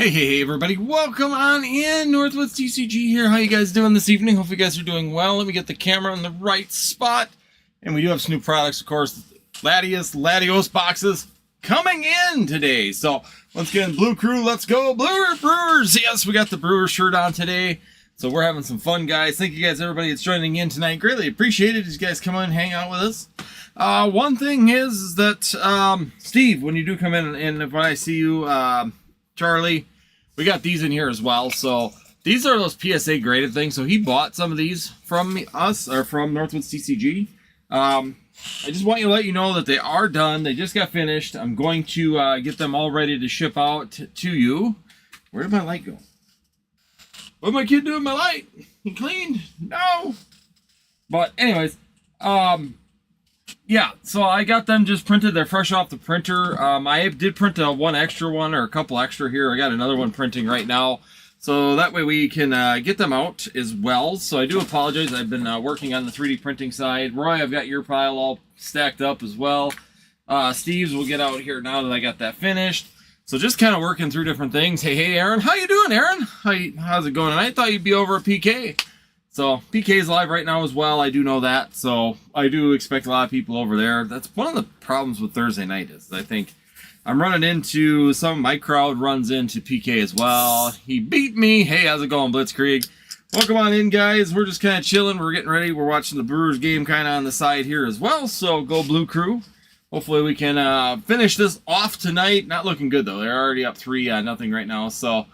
Hey everybody, welcome on in. Northwoods TCG here. How you guys doing this evening? Hope you guys are doing well. Let me get the camera in the right spot. And we do have some new products, of course. LATIAS boxes coming in today. So once again, Blue Crew, let's go. Brewers. Yes, we got the Brewer shirt on today. So we're having some fun, guys. Thank you guys, everybody that's joining in tonight. Greatly appreciated as you guys come on and hang out with us. One thing is that, Steve, when you do come in, and when I see you, Charlie, we got these in here as well. So these are those PSA graded things. So he bought some of these from us, or from Northwoods TCG. I just want to let you know that they are done. They just got finished. I'm going to get them all ready to ship out to you. Where did my light go? What'd my kid do with my light? He cleaned? No. But anyways, yeah, so I got them just printed. They're fresh off the printer. I did print one extra one, or a couple extra here. I got another one printing right now. So that way we can get them out as well. So I do apologize. I've been working on the 3D printing side. Roy, I've got your pile all stacked up as well. Steve's will get out here now that I got that finished. So just kind of working through different things. Hey, Aaron. How you doing, Aaron? How's it going? And I thought you'd be over at PK. So PK is live right now as well. I do know that. So I do expect a lot of people over there. That's one of the problems with Thursday night is I think I'm running into some of my crowd runs into PK as well. He beat me. Hey, how's it going, Blitzkrieg? Welcome on in, guys. We're just kind of chilling. We're getting ready. We're watching the Brewers game kind of on the side here as well. So go Blue Crew. Hopefully we can finish this off tonight. Not looking good, though. They're already up 3-0 right now. So,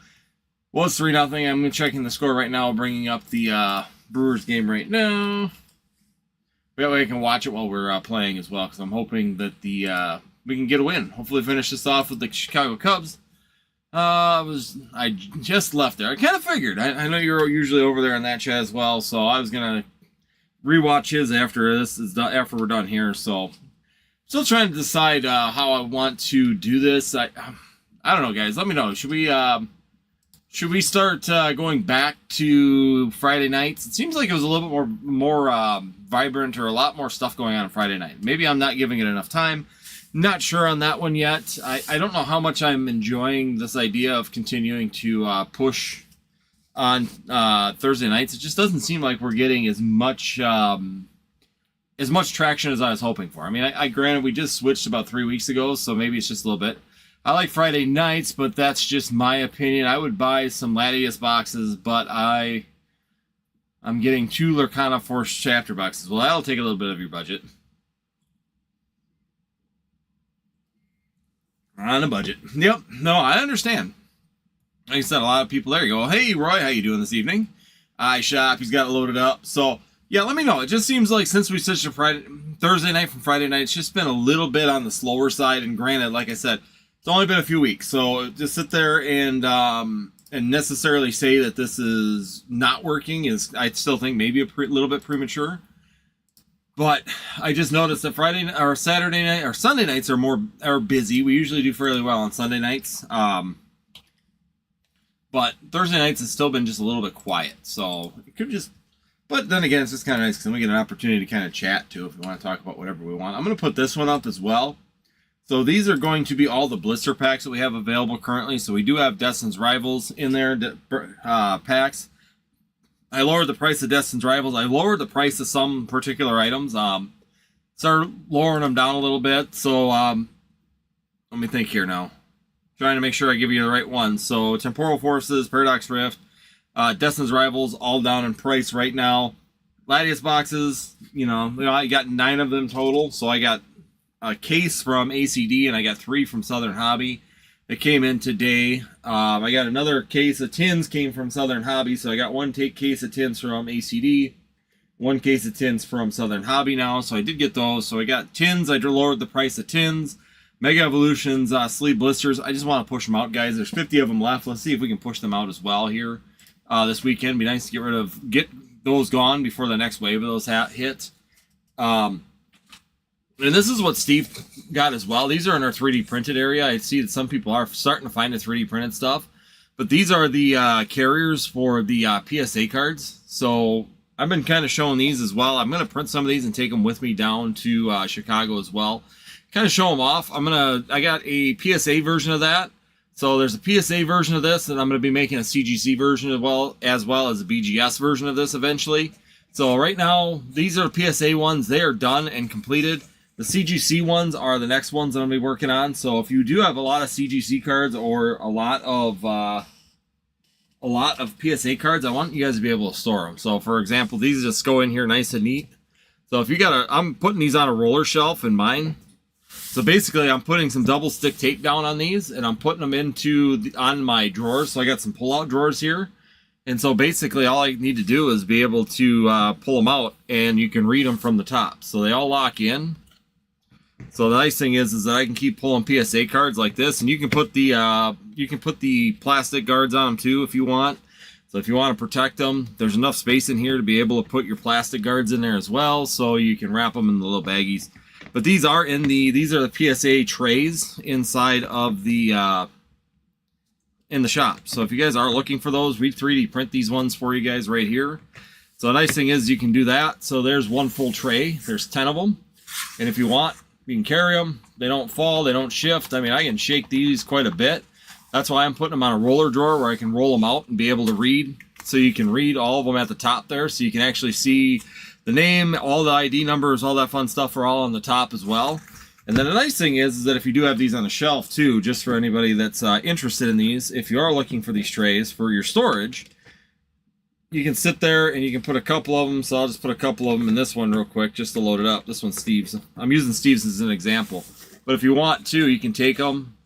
well, it's 3-0. I'm checking the score right now, bringing up the Brewers game right now. That way I can watch it while we're playing as well, because I'm hoping that we can get a win. Hopefully finish this off with the Chicago Cubs. I just left there. I kind of figured. I know you're usually over there in that chat as well, so I was going to rewatch his after this is done, after we're done here, so... Still trying to decide how I want to do this. I don't know, guys. Let me know. Should we start going back to Friday nights? It seems like it was a little bit more vibrant, or a lot more stuff going on Friday night. Maybe I'm not giving it enough time. Not sure on that one yet. I don't know how much I'm enjoying this idea of continuing to push on Thursday nights. It just doesn't seem like we're getting as much traction as I was hoping for. I mean, I granted we just switched about 3 weeks ago, so maybe it's just a little bit. I like Friday nights, but that's just my opinion. I would buy some LATIAS boxes, but I'm getting 2 Lurkana Force chapter boxes. Well, that'll take a little bit of your budget. On a budget. Yep. No, I understand. Like I said, a lot of people there. You go, hey, Roy, how you doing this evening? iShop, he's got it loaded up. So... yeah, let me know. It just seems like since we switched to Thursday night from Friday night, it's just been a little bit on the slower side. And granted, like I said, it's only been a few weeks. So just sit there and necessarily say that this is not working is, I still think, maybe a little bit premature. But I just noticed that Friday or Saturday night or Sunday nights are busy. We usually do fairly well on Sunday nights. But Thursday nights has still been just a little bit quiet. So it could just... but then again, it's just kind of nice because we get an opportunity to kind of chat, too, if we want to talk about whatever we want. I'm going to put this one up as well. So these are going to be all the blister packs that we have available currently. So we do have Destin's Rivals in there, packs. I lowered the price of Destin's Rivals. I lowered the price of some particular items. Started lowering them down a little bit. So let me think here now. Trying to make sure I give you the right ones. So Temporal Forces, Paradox Rift, Destin's Rivals, all down in price right now. LATIAS boxes, you know, I got 9 of them total. So I got a case from ACD and I got 3 from Southern Hobby. It came in today. I got another case of tins came from Southern Hobby. So I got 1 case of tins from ACD, 1 case of tins from Southern Hobby now. So I did get those. So I got tins. I lowered the price of tins. Mega Evolutions, sleeve blisters. I just want to push them out, guys. There's 50 of them left. Let's see if we can push them out as well here. This weekend. It'd be nice to get those gone before the next wave of those hit. And this is what Steve got as well. These are in our 3D printed area. I see that some people are starting to find the 3D printed stuff. But these are the carriers for the PSA cards. So I've been kind of showing these as well. I'm going to print some of these and take them with me down to Chicago as well. Kind of show them off. I got a PSA version of that. So there's a PSA version of this, and I'm going to be making a CGC version as well as a BGS version of this eventually. So right now, these are the PSA ones. They are done and completed. The CGC ones are the next ones that I'm going to be working on. So if you do have a lot of CGC cards or a lot of PSA cards, I want you guys to be able to store them. So for example, these just go in here nice and neat. So if you got I'm putting these on a roller shelf in mine. So basically, I'm putting some double stick tape down on these, and I'm putting them on my drawers. So I got some pull-out drawers here. And so basically, all I need to do is be able to pull them out, and you can read them from the top. So they all lock in. So the nice thing is that I can keep pulling PSA cards like this, and you can put the plastic guards on them too if you want. So if you want to protect them, there's enough space in here to be able to put your plastic guards in there as well, so you can wrap them in the little baggies. But these are the PSA trays inside of the in the shop. So if you guys are looking for those, we 3D print these ones for you guys right here. So the nice thing is you can do that. So there's one full tray. There's 10 of them, and if you want, you can carry them. They don't fall. They don't shift. I mean, I can shake these quite a bit. That's why I'm putting them on a roller drawer where I can roll them out and be able to read. So you can read all of them at the top there, so you can actually see the name, all the ID numbers, all that fun stuff are all on the top as well. And then the nice thing is that if you do have these on a shelf too, just for anybody that's interested in these, if you are looking for these trays for your storage, you can sit there and you can put a couple of them. So I'll just put a couple of them in this one real quick just to load it up. This one's Steve's. I'm using Steve's as an example. But if you want to, you can take them.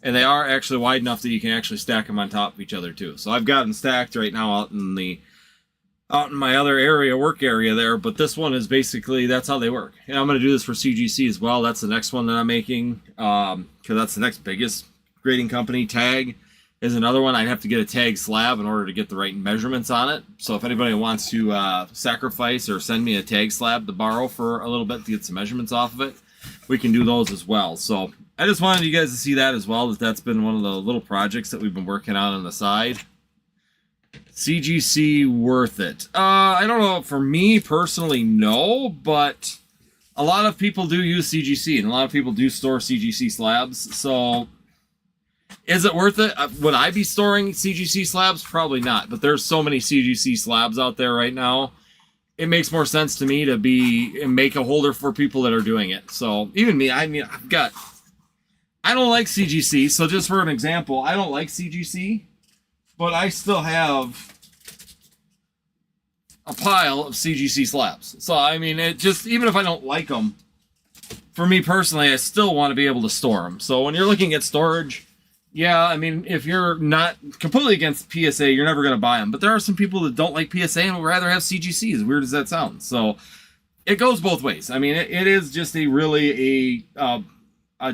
And they are actually wide enough that you can actually stack them on top of each other too. So I've got them stacked right now out in my other area, work area there. But this one is basically, that's how they work. And I'm going to do this for CGC as well. That's the next one that I'm making, because that's the next biggest grading company. Tag is another one. I'd have to get a tag slab in order to get the right measurements on it. So if anybody wants to sacrifice or send me a tag slab to borrow for a little bit to get some measurements off of it, we can do those as well. So I just wanted you guys to see that as well, that's been one of the little projects that we've been working on the side. CGC worth it? I don't know. For me personally, no, but a lot of people do use CGC, and a lot of people do store CGC slabs. So is it worth it? Would I be storing CGC slabs? Probably not, but there's so many CGC slabs out there right now. It makes more sense to me to make a holder for people that are doing it. So even me, I mean, I don't like CGC. So just for an example, I don't like CGC, but I still have a pile of CGC slabs. So I mean, it just, even if I don't like them, for me personally, I still want to be able to store them. So when you're looking at storage, yeah, I mean, if you're not completely against PSA, you're never going to buy them. But there are some people that don't like PSA and would rather have CGC, as weird as that sounds. So it goes both ways. I mean, it is just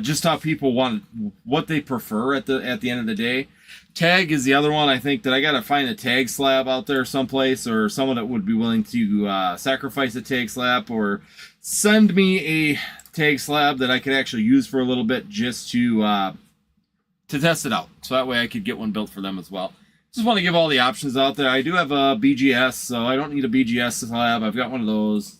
just how people want, what they prefer at the end of the day. Tag is the other one. I think that I got to find a tag slab out there someplace, or someone that would be willing to sacrifice a tag slab or send me a tag slab that I could actually use for a little bit just to test it out. So that way I could get one built for them as well. Just want to give all the options out there. I do have a BGS, so I don't need a BGS slab. I've got one of those.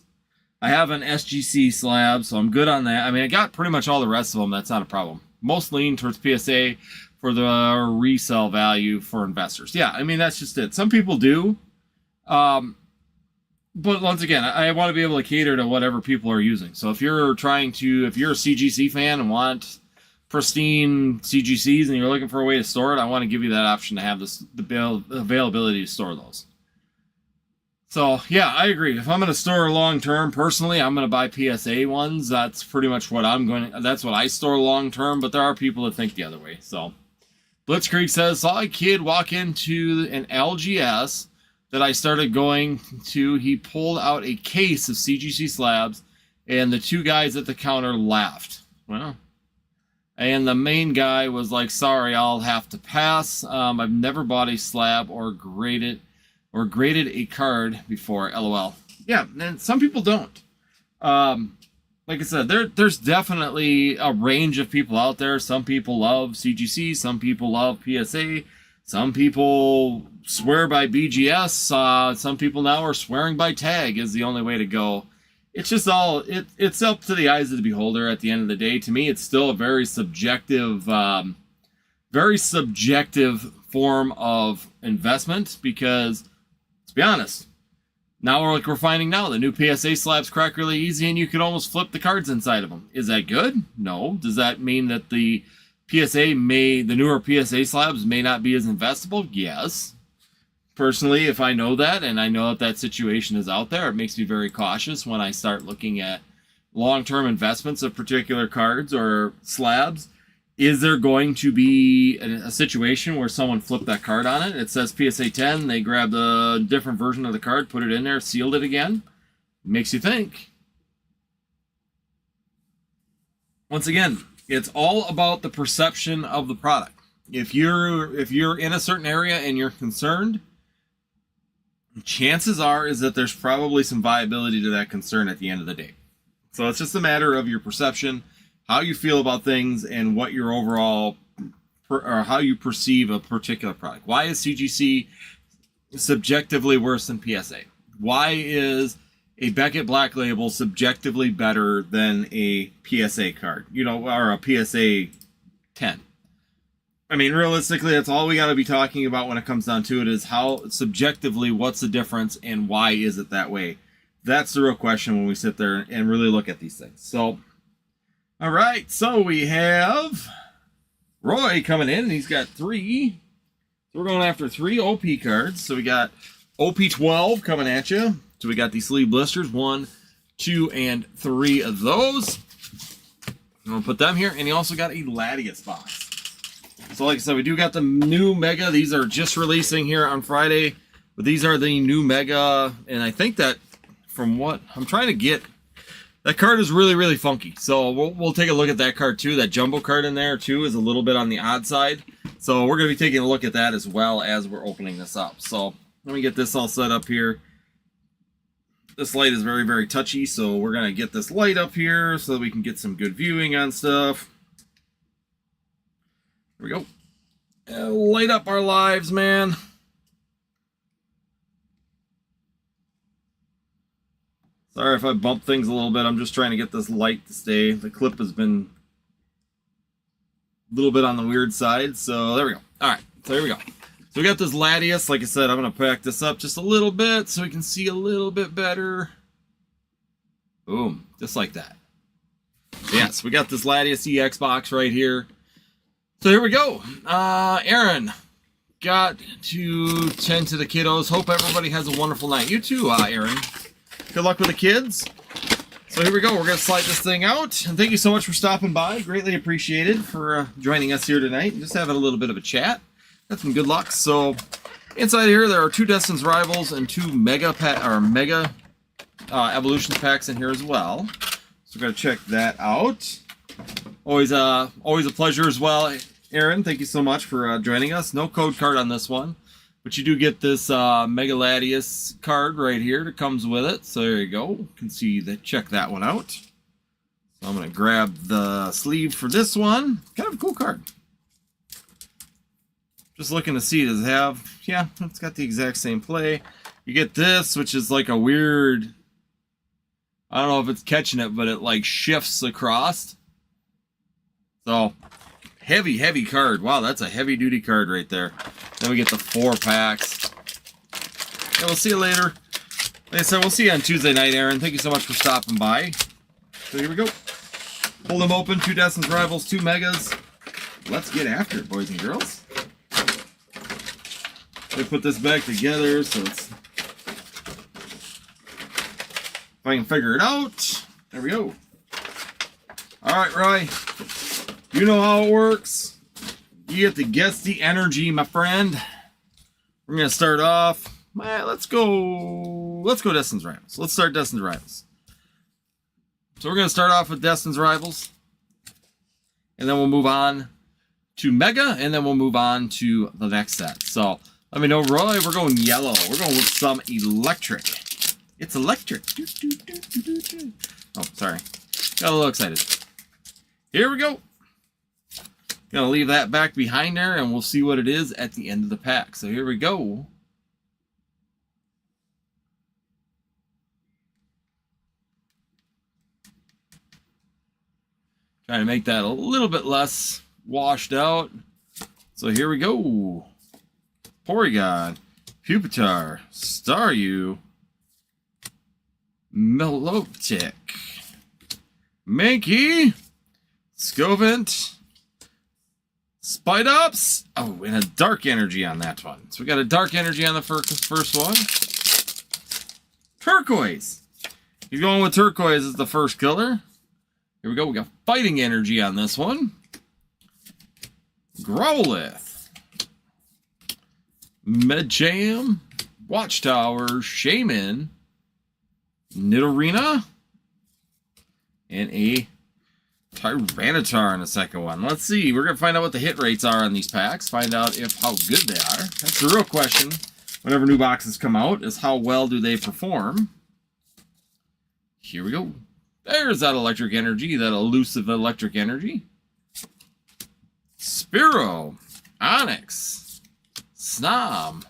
I have an SGC slab, so I'm good on that. I mean, I got pretty much all the rest of them. That's not a problem. Most lean towards PSA for the resale value for investors. Yeah, I mean, that's just it. Some people do. But once again, I want to be able to cater to whatever people are using. So if you're a CGC fan and want pristine CGCs and you're looking for a way to store it, I want to give you that option to have the availability to store those. So yeah, I agree. If I'm going to store long term, personally, I'm going to buy PSA ones. That's pretty much what that's what I store long term, but there are people that think the other way. So Blitzkrieg says, saw a kid walk into an LGS that I started going to. He pulled out a case of CGC slabs and the two guys at the counter laughed. Well, and the main guy was like, sorry, I'll have to pass. I've never bought a slab or graded a card before, LOL. Yeah, and some people don't. Like I said, there's definitely a range of people out there. Some people love CGC, some people love PSA, some people swear by BGS, some people now are swearing by tag is the only way to go. It's just it's up to the eyes of the beholder at the end of the day. To me, it's still a very subjective very subjective form of investment because, let's be honest, now we're finding now the new PSA slabs crack really easy and you can almost flip the cards inside of them. Is that good? No. Does that mean that the newer PSA slabs may not be as investable? Yes. Personally, if I know that and I know that situation is out there, it makes me very cautious when I start looking at long-term investments of particular cards or slabs. Is there going to be a situation where someone flipped that card on it? It says PSA 10, they grabbed a different version of the card, put it in there, sealed it again. Makes you think. Once again, it's all about the perception of the product. If you're in a certain area and you're concerned, chances are is that there's probably some viability to that concern at the end of the day. So it's just a matter of your perception, how you feel about things, and what your overall or how you perceive a particular product. Why is CGC subjectively worse than PSA? Why is a Beckett Black Label subjectively better than a PSA card? Or a PSA 10. I mean, realistically, that's all we got to be talking about when it comes down to it is how subjectively, what's the difference and why is it that way? That's the real question when we sit there and really look at these things. So, all right. So we have Roy coming in and he's got 3. So we're going after 3 OP cards. So we got OP12 coming at you. So we got these sleeve blisters, 1, 2, and 3 of those. I'm going to put them here. And you also got a LATIAS box. So like I said, we do got the new Mega. These are just releasing here on Friday. But these are the new Mega. And I think that from what I'm trying to get, that card is really, really funky. So we'll take a look at that card too. That jumbo card in there too is a little bit on the odd side. So we're going to be taking a look at that as well as we're opening this up. So let me get this all set up here. This light is very, very touchy. So we're going to get this light up here so that we can get some good viewing on stuff. Here we go. Light up our lives, man. Sorry if I bump things a little bit. I'm just trying to get this light to stay. The clip has been a little bit on the weird side. So there we go. All right. So here we go. So we got this LATIAS. Like I said, I'm going to pack this up just a little bit so we can see a little bit better. Boom. Just like that. Yes, we got this LATIAS EX box right here. So here we go. Aaron got to tend to the kiddos. Hope everybody has a wonderful night. You too, Aaron. Good luck with the kids. So here we go. We're going to slide this thing out. And thank you so much for stopping by. Greatly appreciated for joining us here tonight. And just having a little bit of a chat. Got some good luck. So inside here, there are 2 Destin's Rivals and 2 Mega Evolutions packs in here as well. So we're going to check that out. Always a pleasure as well. Aaron, thank you so much for joining us. No code card on this one, but you do get this Mega LATIAS card right here that comes with it. So there you go. You can see that. Check that one out. So I'm going to grab the sleeve for this one. Kind of a cool card. Just looking to see, does it have, yeah, it's got the exact same play. You get this, which is like a weird, I don't know if it's catching it, but it like shifts across. So, heavy card. Wow, that's a heavy-duty card right there. Then we get the 4 packs. And we'll see you later. Like I said, we'll see you on Tuesday night, Aaron. Thank you so much for stopping by. So here we go. Pull them open. 2 Destin's Rivals, 2 Megas. Let's get after it, boys and girls. Let me put this back together so it's... If I can figure it out. There we go. All right, Roy. You know how it works. You get to guess the energy, my friend. We're going to start off. Let's go Destin's Rivals. Let's start Destin's Rivals. So we're going to start off with Destin's Rivals. And then we'll move on to Mega. And then we'll move on to the next set. So let me know, Roy. We're going yellow. We're going with some electric. It's electric. Oh, sorry. Got a little excited. Here we go. Gonna leave that back behind there and we'll see what it is at the end of the pack. So here we go. Trying to make that a little bit less washed out. So here we go. Porygon, Pupitar, Staryu, Milotic, Mankey, Scovent, Spidops. Oh, and a Dark Energy on that one. So we got a Dark Energy on the first one. Turquoise. He's going with Turquoise as the first color. Here we go. We got Fighting Energy on this one. Growlithe. Medicham. Watchtower. Shaman. Nidorina. And a Tyranitar in the second one. Let's see. We're going to find out what the hit rates are on these packs. Find out how good they are. That's the real question whenever new boxes come out, is how well do they perform. Here we go. There's that electric energy, that elusive electric energy. Spearow, Onyx, Snom,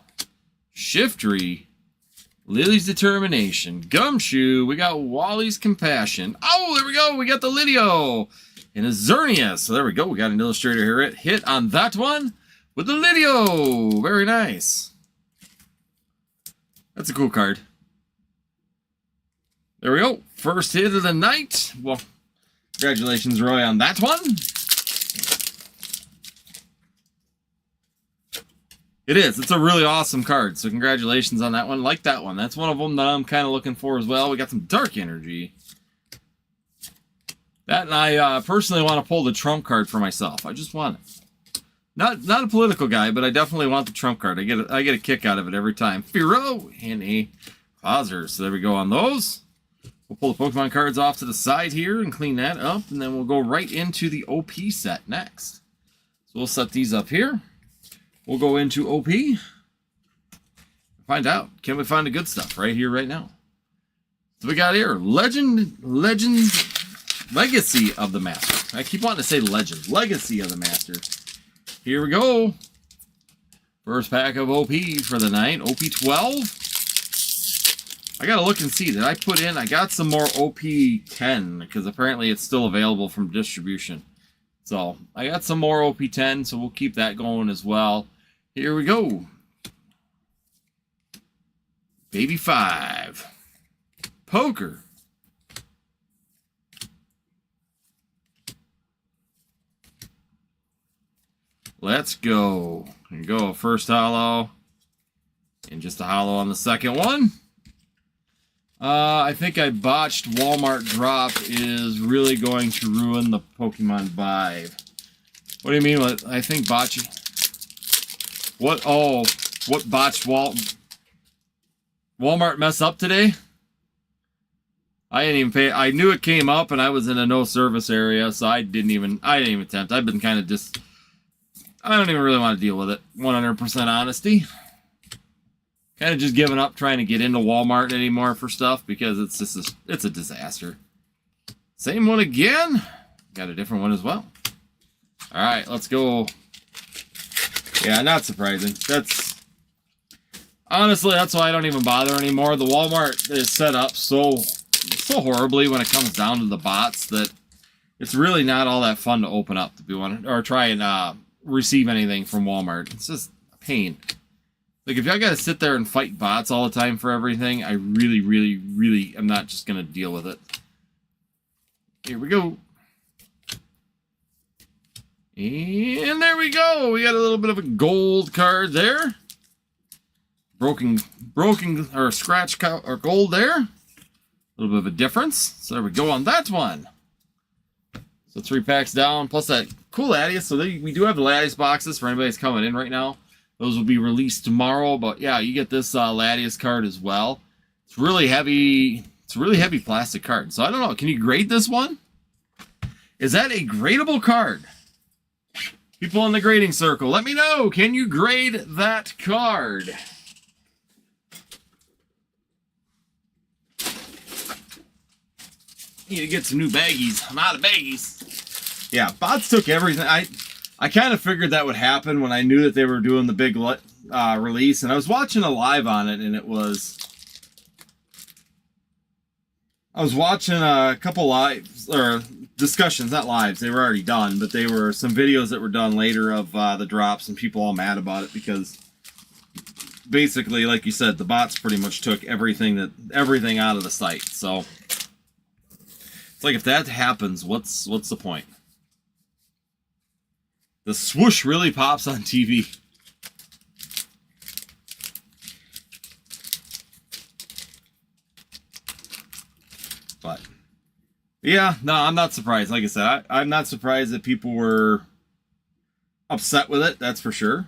Shiftry, Lily's Determination, Gumshoe. We got Wally's Compassion. Oh, there we go. We got the Lidio and a Xerneas. So there we go. We got an illustrator here. Hit on that one with the Lidio. Very nice. That's a cool card. There we go. First hit of the night. Well, congratulations, Roy, on that one. It is. It's a really awesome card. So congratulations on that one. Like that one. That's one of them that I'm kind of looking for as well. We got some Dark Energy. That, and I personally want to pull the Trump card for myself. I just want it. Not a political guy, but I definitely want the Trump card. I get a kick out of it every time. Fearow and a Closer. So there we go on those. We'll pull the Pokemon cards off to the side here and clean that up, and then we'll go right into the OP set next. So we'll set these up here. We'll go into OP. Find out. Can we find the good stuff right here, right now? So we got here Legends, Legacy of the Master. I keep wanting to say Legend. Legacy of the Master. Here we go. First pack of OP for the night. OP 12. I gotta look and see. Did I put in? I got some more OP 10 because apparently it's still available from distribution. So I got some more OP 10, so we'll keep that going as well. Here we go. Baby 5. Poker. Let's go. Here you go. First holo. And just a holo on the second one. I think I botched Walmart drop is really going to ruin the Pokemon Vibe. What do you mean? What I think botch? What? Oh, what botched Walmart mess up today? I didn't even pay. I knew it came up, and I was in a no service area, so I didn't even attempt. I've been kind of just. I don't even really want to deal with it. 100% honesty. Kind of just giving up trying to get into Walmart anymore for stuff because it's just it's a disaster. Same one again. Got a different one as well. All right, let's go. Yeah, not surprising. Honestly, that's why I don't even bother anymore. The Walmart is set up so horribly when it comes down to the bots that it's really not all that fun to open up or try and receive anything from Walmart. It's just a pain. Like, if I got to sit there and fight bots all the time for everything, I really, really, really am not just going to deal with it. Here we go. And there we go. We got a little bit of a gold card there. Broken or scratch or gold there. A little bit of a difference. So there we go on that one. So 3 packs down, plus that cool LATIAS. So we do have the LATIAS boxes for anybody that's coming in right now. Those will be released tomorrow, but yeah, you get this LATIAS card as well. It's really heavy. It's a really heavy plastic card. So I don't know. Can you grade this one? Is that a gradable card? People in the grading circle, let me know. Can you grade that card? Need to get some new baggies. I'm out of baggies. Yeah, bots took everything. I kind of figured that would happen when I knew that they were doing the big release, and I was watching a live on it, and it was I was watching a couple lives, or discussions, not lives, they were already done, but they were some videos that were done later of the drops, and people all mad about it because basically, like you said, the bots pretty much took everything out of the site. So it's like, if that happens, what's the point? The swoosh really pops on TV. But yeah, no, I'm not surprised. Like I said, I'm not surprised that people were upset with it. That's for sure. To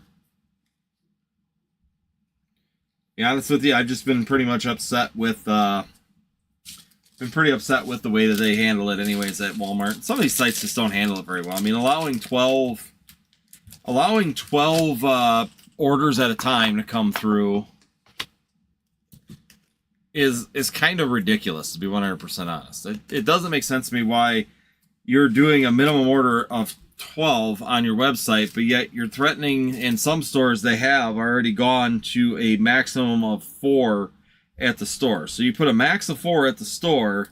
be honest with you, I've just been pretty much upset with the way that they handle it anyways at Walmart. Some of these sites just don't handle it very well. I mean, allowing 12 orders at a time to come through is kind of ridiculous, to be 100% honest. It doesn't make sense to me why you're doing a minimum order of 12 on your website, but yet you're threatening, in some stores they have already gone to a maximum of 4 at the store. So you put a max of 4 at the store,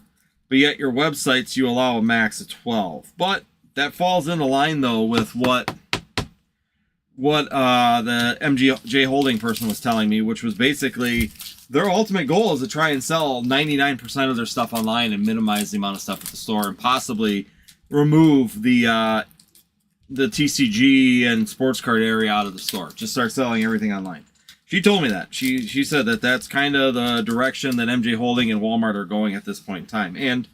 but yet your websites you allow a max of 12. But that falls in the line though with what the MJ Holding person was telling me, which was basically their ultimate goal is to try and sell 99% of their stuff online and minimize the amount of stuff at the store, and possibly remove the TCG and sports card area out of the store. Just start selling everything online. She told me that. She said that that's kind of the direction that MJ Holding and Walmart are going at this point in time. And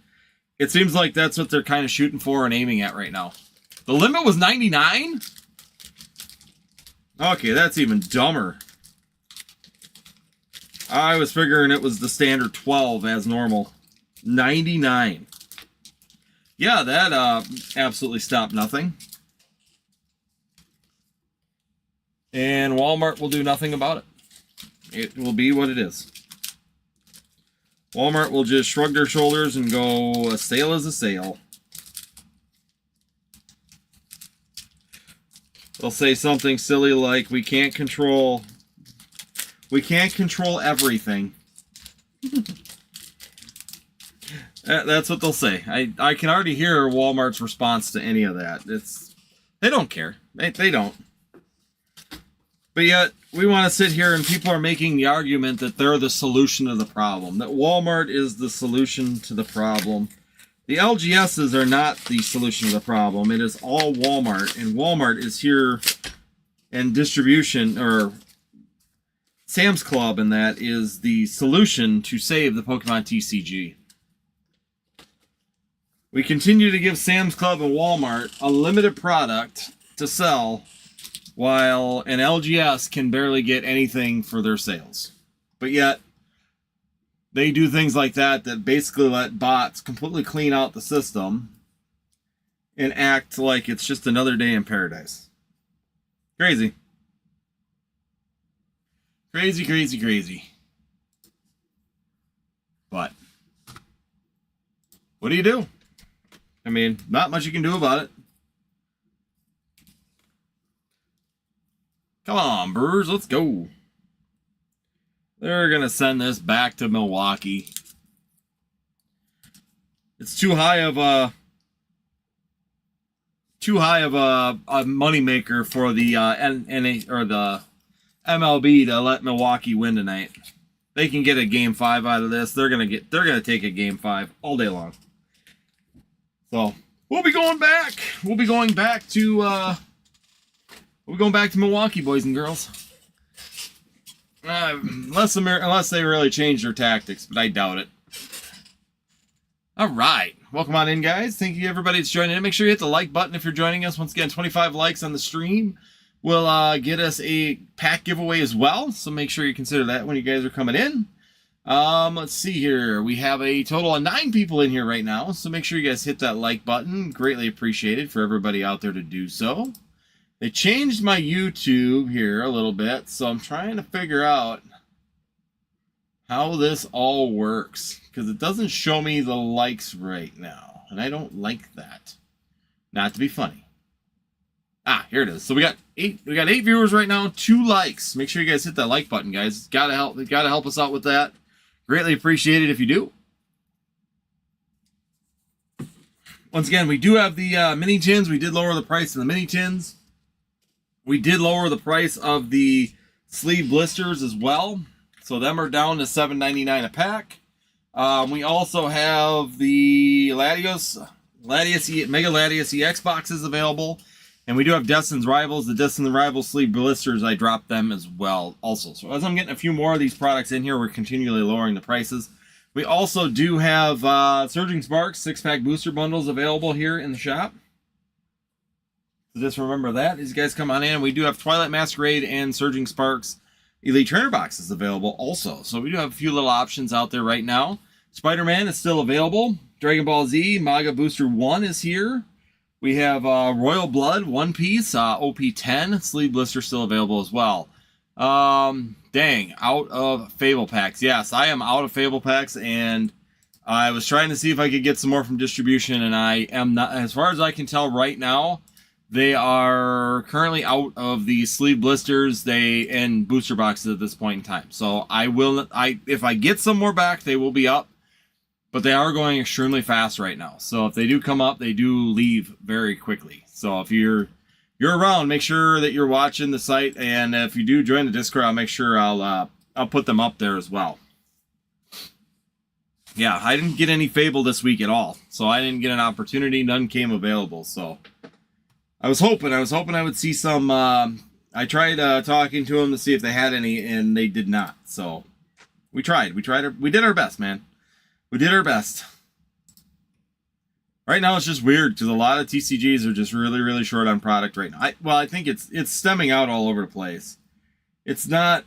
it seems like that's what they're kind of shooting for and aiming at right now. The limit was 99? Okay, that's even dumber. I was figuring it was the standard 12 as normal. 99. Yeah, that absolutely stopped nothing. And Walmart will do nothing about it. It will be what it is. Walmart will just shrug their shoulders and go, a sale is a sale. They'll say something silly like, we can't control everything. That's what they'll say. I can already hear Walmart's response to any of that. They don't care. They don't. But yet, we want to sit here and people are making the argument that they're the solution to the problem. That Walmart is the solution to the problem. The LGSs are not the solution to the problem. It is all Walmart. And Walmart is here, and distribution, or Sam's Club, and that is the solution to save the Pokemon TCG. We continue to give Sam's Club and Walmart a limited product to sell, while an LGS can barely get anything for their sales. But yet, they do things like that basically let bots completely clean out the system and act like it's just another day in paradise. Crazy. Crazy, crazy, crazy. But what do you do? I mean, not much you can do about it. Come on, Brewers, let's go. They're going to send this back to Milwaukee. It's too high of a moneymaker for the NA or the MLB to let Milwaukee win tonight. They can get a game 5 out of this. They're gonna take a game 5 all day long. So we'll be going back. We'll be going back to Milwaukee, boys and girls. Unless they really change their tactics, but I doubt it. All right, welcome on in, guys. Thank you, everybody that's joining in. Make sure you hit the like button if you're joining us. Once again, 25 likes on the stream will get us a pack giveaway as well. So make sure you consider that when you guys are coming in. Let's see here. We have a total of 9 people in here right now. So make sure you guys hit that like button. Greatly appreciated for everybody out there to do so. They changed my YouTube here a little bit, so I'm trying to figure out how this all works, because it doesn't show me the likes right now, and I don't like that. Not to be funny. Ah, here it is. So we got 8 viewers right now, 2 likes. Make sure you guys hit that like button, guys. Gotta help us out with that. Greatly appreciate it if you do. Once again, we do have the mini tins. We did lower the price of the mini tins. We did lower the price of the sleeve blisters as well. So them are down to $7.99 a pack. We also have the LATIAS Mega LATIAS EX boxes available. And we do have Destin's Rivals. The Destin's Rivals sleeve blisters, I dropped them as well also. So as I'm getting a few more of these products in here, we're continually lowering the prices. We also do have Surging Sparks 6-pack booster bundles available here in the shop. So just remember that. These guys come on in. We do have Twilight Masquerade and Surging Sparks Elite Trainer boxes available also. So we do have a few little options out there right now. Spider-Man is still available. Dragon Ball Z Manga Booster 1 is here. We have Royal Blood One Piece OP10 sleeve blister still available as well. Dang, out of Fable packs. Yes, I am out of Fable packs, and I was trying to see if I could get some more from distribution, and I am not. As far as I can tell right now, they are currently out of the sleeve blisters and booster boxes at this point in time. So if I get some more back, they will be up, but they are going extremely fast right now. So if they do come up, they do leave very quickly. So if you're around, make sure that you're watching the site, and if you do join the Discord, I'll make sure I'll put them up there as well. Yeah, I didn't get any Fable this week at all, so I didn't get an opportunity. None came available, so I was hoping I would see some. I tried talking to them to see if they had any, and they did not. So we tried. We did our best, man. We did our best. Right now it's just weird because a lot of TCGs are just really, really short on product right now. I think it's stemming out all over the place. It's not,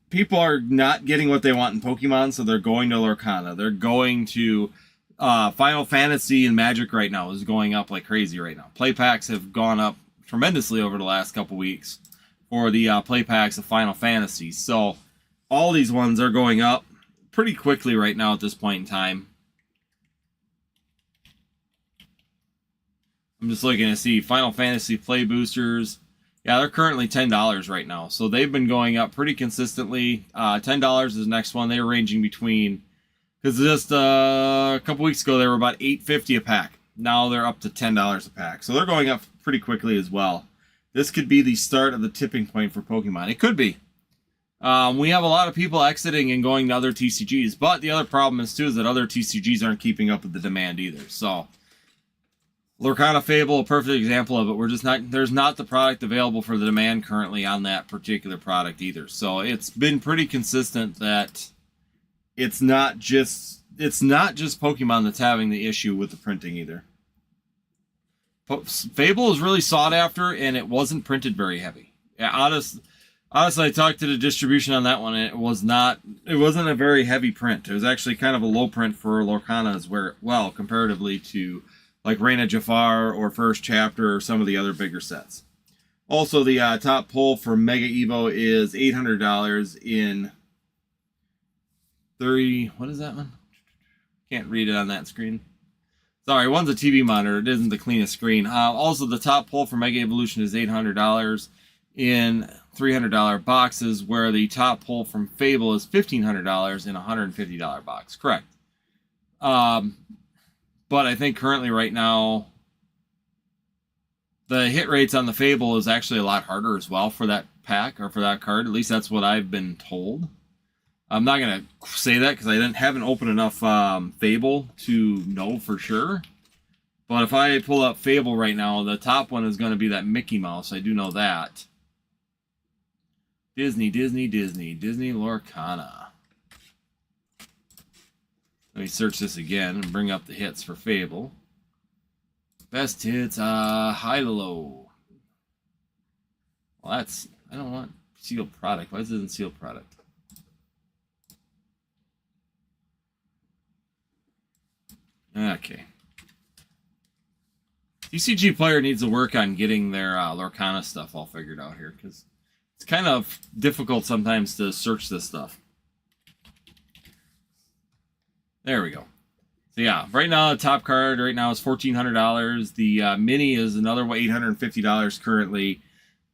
people are not getting what they want in Pokemon, so they're going to Lorcana. They're going to Final Fantasy, and Magic right now is going up like crazy right now. Play packs have gone up tremendously over the last couple weeks for the play packs of Final Fantasy. So all these ones are going up pretty quickly right now at this point in time. I'm just looking to see Final Fantasy play boosters. Yeah, they're currently $10 right now. So they've been going up pretty consistently. $10 is the next one. They're ranging between, because just a couple weeks ago they were about $8.50 a pack. Now they're up to $10 a pack. So they're going up pretty quickly as well. This could be the start of the tipping point for Pokemon. It could be. We have a lot of people exiting and going to other TCGs. But the other problem is that other TCGs aren't keeping up with the demand either. So Lorcana Fable, a perfect example of it. There's not the product available for the demand currently on that particular product either. So it's been pretty consistent that it's not just Pokemon that's having the issue with the printing either. Fable is really sought after, and it wasn't printed very heavy. Yeah, honestly, I talked to the distribution on that one, and it wasn't a very heavy print. It was actually kind of a low print for Lorcana as well, comparatively to like Reina Jafar or First Chapter or some of the other bigger sets. Also, the top pull for Mega Evo is $800 in 30... What is that one? Can't read it on that screen. Sorry, one's a TV monitor. It isn't the cleanest screen. Also, the top pull for Mega Evolution is $800 in $300 boxes, where the top pull from Fable is $1,500 in a $150 box. Correct. But I think currently right now, the hit rates on the Fable is actually a lot harder as well for that pack or for that card. At least that's what I've been told. I'm not going to say that because I haven't opened enough Fable to know for sure. But if I pull up Fable right now, the top one is going to be that Mickey Mouse. I do know that. Disney Lorcana. Let me search this again and bring up the hits for Fable. Best hits, high to low. Well, I don't want sealed product. Why is it in sealed product? Okay. TCG Player needs to work on getting their Lorcana stuff all figured out here, because it's kind of difficult sometimes to search this stuff. There we go. So yeah, right now the top card right now is $1,400. The mini is another $850 currently.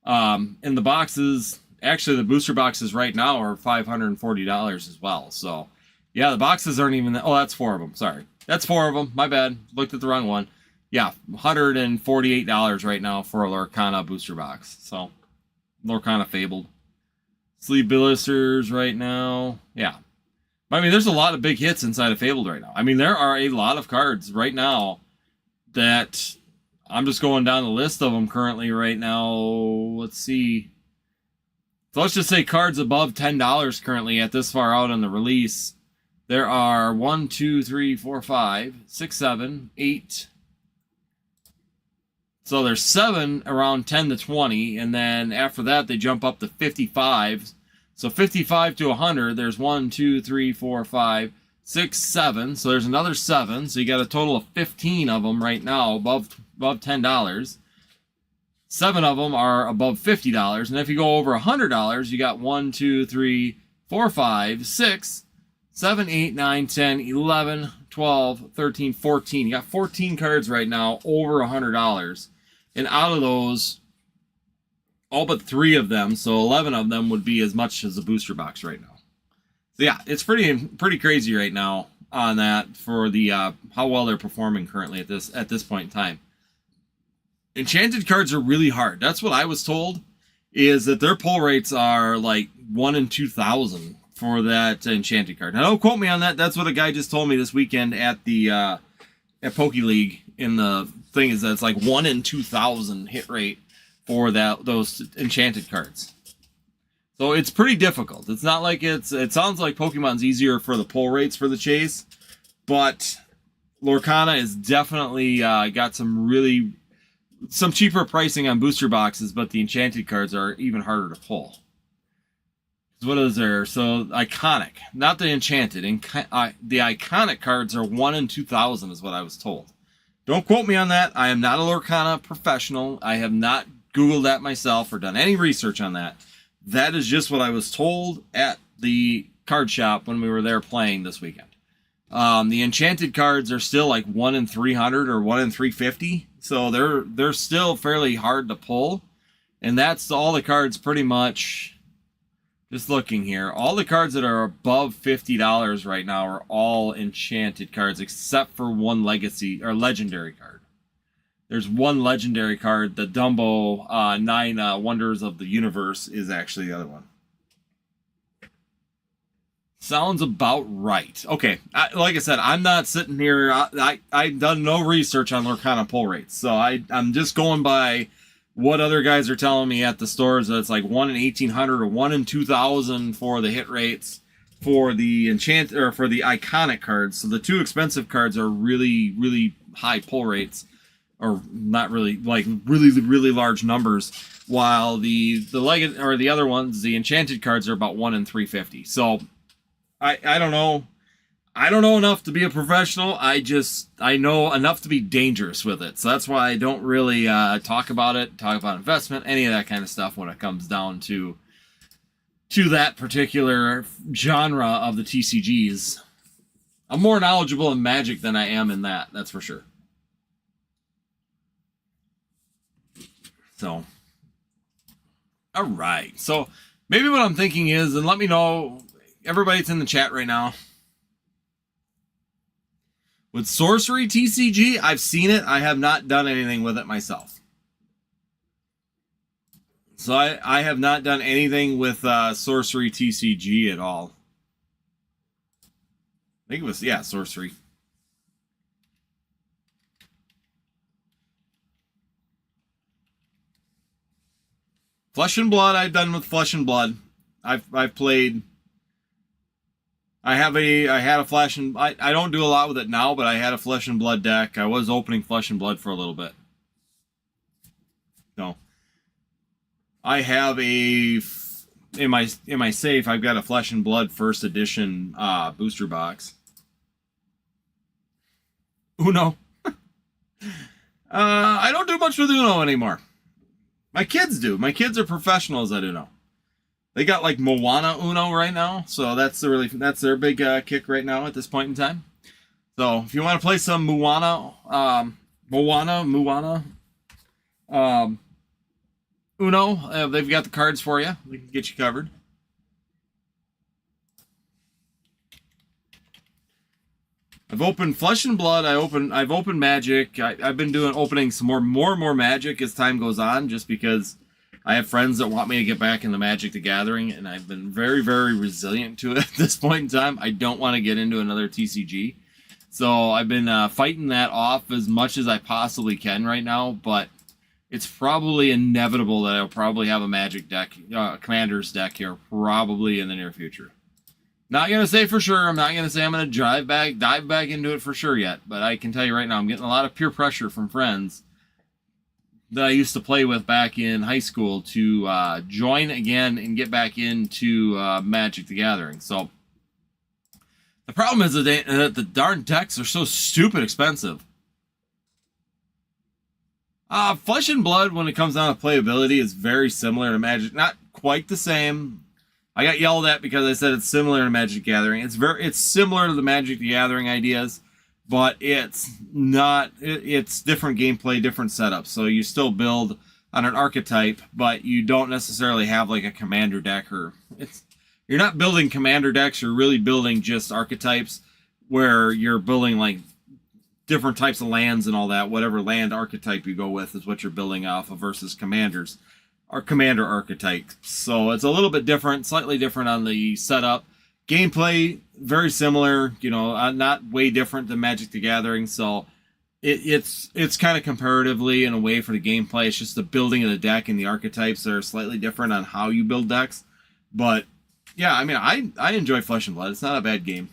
And the boxes, actually the booster boxes right now are $540 as well. So yeah, the boxes aren't even, oh, that's 4 of them. Sorry. That's 4 of them. My bad. Looked at the wrong one. Yeah, $148 right now for a Lorcana booster box. So, Lorcana Fabled. Sleeve Blisters right now. Yeah. I mean, there's a lot of big hits inside of Fabled right now. I mean, there are a lot of cards right now that I'm just going down the list of them currently right now. Let's see. So let's just say cards above $10 currently at this far out on the release. There are 1, 2, 3, 4, 5, 6, 7, 8. So there's 7 around 10 to 20, and then after that they jump up to 55. So 55 to 100, there's 1, 2, 3, 4, 5, 6, 7. So there's another 7. So you got a total of 15 of them right now above $10. 7 of them are above $50. And if you go over $100, you got 1, 2, 3, 4, 5, 6, 7, 8, 9, 10, 11, 12, 13, 14. You got 14 cards right now over $100. And out of those, all but 3 of them, so 11 of them would be as much as a booster box right now. So yeah, it's pretty crazy right now on that for the how well they're performing currently at this point in time. Enchanted cards are really hard. That's what I was told, is that their pull rates are like 1 in 2,000 for that enchanted card. Now don't quote me on that. That's what a guy just told me this weekend at the at Poke League. In the thing is that it's like 1 in 2,000 hit rate for those enchanted cards. So it's pretty difficult. It's not like it sounds like Pokemon's easier for the pull rates for the chase, but Lorcana is definitely got some cheaper pricing on booster boxes, but the enchanted cards are even harder to pull. What is there? So iconic, not the enchanted. The iconic cards are 1 in 2,000 is what I was told. Don't quote me on that. I am not a Lorcana professional. I have not Googled that myself or done any research on that. That is just what I was told at the card shop when we were there playing this weekend. The enchanted cards are still like 1 in 300 or 1 in 350. So they're still fairly hard to pull. And that's all the cards pretty much. Just looking here, all the cards that are above $50 right now are all enchanted cards, except for one legacy or legendary card. There's one legendary card. The Dumbo 9 Wonders of the Universe is actually the other one. Sounds about right. Okay, like I said, I'm not sitting here. I've done no research on Lorcana pull rates, so I'm just going by what other guys are telling me at the stores. That it's like 1 in 1,800 or 1 in 2,000 for the hit rates for the for the iconic cards. So the 2 expensive cards are really, really high pull rates, or not really, like really large numbers. While the other ones, the enchanted cards, are about 1 in 350. So I don't know. I don't know enough to be a professional. I know enough to be dangerous with it. So that's why I don't really talk about investment, any of that kind of stuff when it comes down to that particular genre of the TCGs. I'm more knowledgeable in Magic than I am in that. That's for sure. So, all right. So maybe what I'm thinking is, and let me know, everybody's in the chat right now. With Sorcery TCG, I've seen it. I have not done anything with it myself. So I have not done anything with Sorcery TCG at all. I think it was, yeah, Sorcery. Flesh and Blood, I've done with Flesh and Blood. I've played. I had a Flesh and I don't do a lot with it now, but I had a Flesh and Blood deck. I was opening Flesh and Blood for a little bit. So I have in my safe. I've got a Flesh and Blood first edition booster box. Uno. I don't do much with Uno anymore. My kids do. My kids are professionals at Uno. They got like Moana Uno right now, so that's their big kick right now at this point in time. So if you want to play some Moana Uno, they've got the cards for you. They can get you covered. I've opened Flesh and Blood. I've opened Magic. I've been opening some more and more Magic as time goes on, just because I have friends that want me to get back in the Magic the Gathering, and I've been very, very resilient to it at this point in time. I don't want to get into another TCG. So I've been fighting that off as much as I possibly can right now, but it's probably inevitable that I'll probably have a Magic deck, Commander's deck here, probably in the near future. Not going to say for sure. I'm not going to say I'm going to dive back into it for sure yet, but I can tell you right now, I'm getting a lot of peer pressure from friends that I used to play with back in high school to join again and get back into Magic the Gathering. So the problem is that the darn decks are so stupid expensive. Flesh and Blood, when it comes down to playability, is very similar to Magic. Not quite the same. I got yelled at because I said it's similar to Magic the Gathering. It's similar to the Magic the Gathering ideas, but it's not. It's different gameplay, different setups. So you still build on an archetype, but you don't necessarily have like a commander deck, or you're not building commander decks. You're really building just archetypes, where you're building like different types of lands and all that. Whatever land archetype you go with is what you're building off of versus commanders. Our commander archetype. So it's a little bit different, slightly different on the setup. Gameplay, very similar, you know, not way different than Magic the Gathering. So it's kind of comparatively in a way for the gameplay. It's just the building of the deck and the archetypes are slightly different on how you build decks. But yeah, I mean, I enjoy Flesh and Blood. It's not a bad game.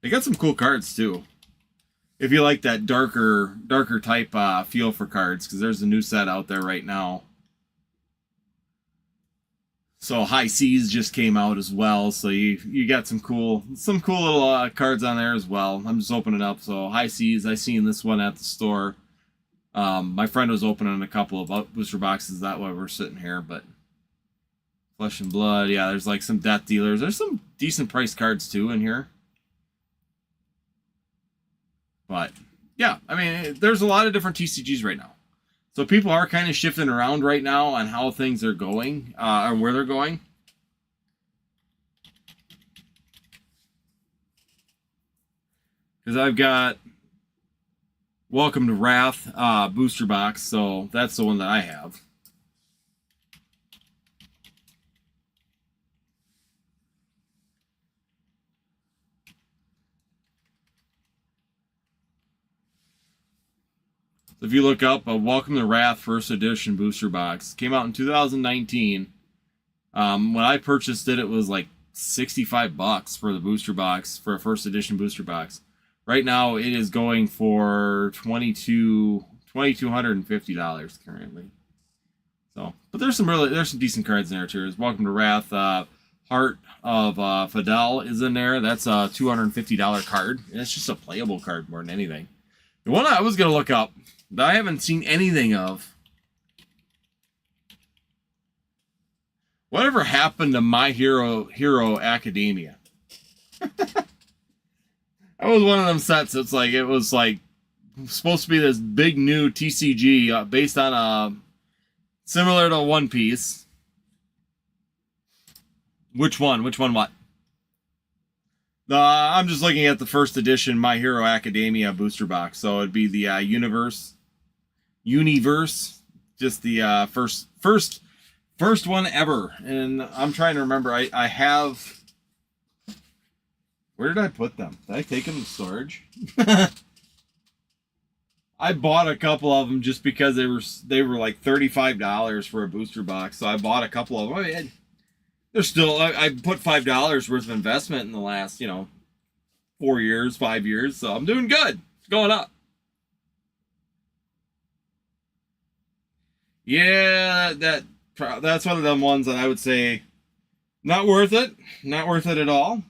They got some cool cards too. If you like that darker type feel for cards, because there's a new set out there right now. So High Seas just came out as well, so you got some cool little cards on there as well. I'm just opening up. So High Seas, I seen this one at the store. My friend was opening a couple of booster boxes. That way we're sitting here, but Flesh and Blood, yeah. There's like some Death Dealers. There's some decent price cards too in here. But, yeah, I mean, there's a lot of different TCGs right now. So people are kind of shifting around right now on how things are going, and where they're going. Because I've got Welcome to Wrath booster box, so that's the one that I have. So if you look up a Welcome to Wrath First Edition booster box, came out in 2019. When I purchased it, it was like $65 for the booster box, for a First Edition booster box. Right now, it is going for $2,250 currently. So, but there's some decent cards in there too. There's Welcome to Wrath, Heart of Fidel is in there. That's a $250 card. And it's just a playable card more than anything. The one I was gonna look up that I haven't seen anything of. Whatever happened to My Hero Academia? That was one of them sets. It was like supposed to be this big new TCG based on similar to One Piece. Which one? What? I'm just looking at the first edition My Hero Academia booster box. So it'd be the Universe, just the first one ever. And I'm trying to remember. I have. Where did I put them? Did I take them to storage? I bought a couple of them just because they were like $35 for a booster box. So I bought a couple of them. I mean, they're still. I put $5 worth of investment in the last 4 years, 5 years. So I'm doing good. It's going up. Yeah, that's one of them ones that I would say not worth it. Not worth it at all.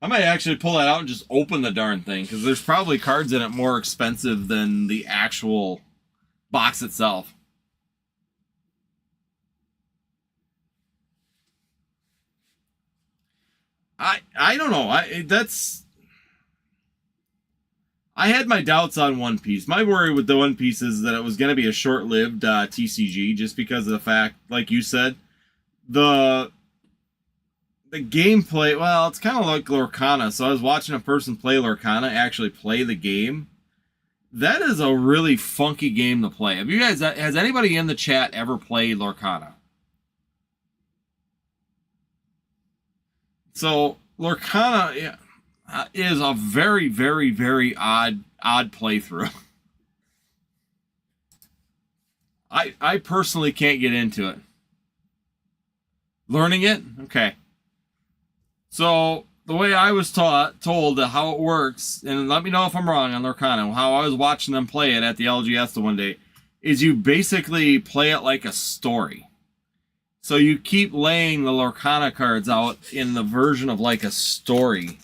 I might actually pull that out and just open the darn thing, because there's probably cards in it more expensive than the actual box itself. I don't know. I had my doubts on One Piece. My worry with the One Piece is that it was going to be a short-lived TCG, just because of the fact, like you said, the the gameplay, well, it's kind of like Lorcana. So I was watching a person play Lorcana actually play the game. That is a really funky game to play. Have you guys, has anybody in the chat ever played Lorcana? So Lorcana is a very, very, very odd playthrough. I personally can't get into it. Learning it? Okay. So the way I was told how it works, and let me know if I'm wrong on Lorcana, how I was watching them play it at the LGS the one day, is you basically play it like a story. So you keep laying the Lorcana cards out in the version of like a story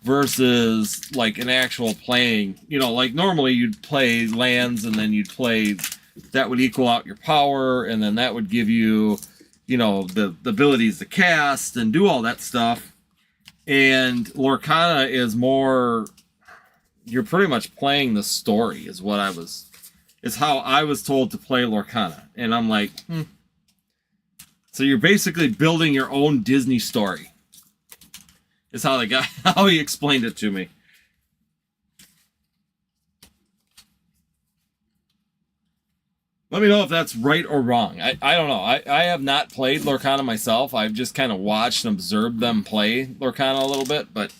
versus like an actual playing. You know, like normally you'd play lands and then you'd play, that would equal out your power, and then that would give you, you know, the abilities to cast and do all that stuff. And Lorcana is more, you're pretty much playing the story is how I was told to play Lorcana. And I'm like, So you're basically building your own Disney story. Is how how he explained it to me. Let me know if that's right or wrong. I don't know. I have not played Lorcana myself. I've just kind of watched and observed them play Lorcana a little bit. But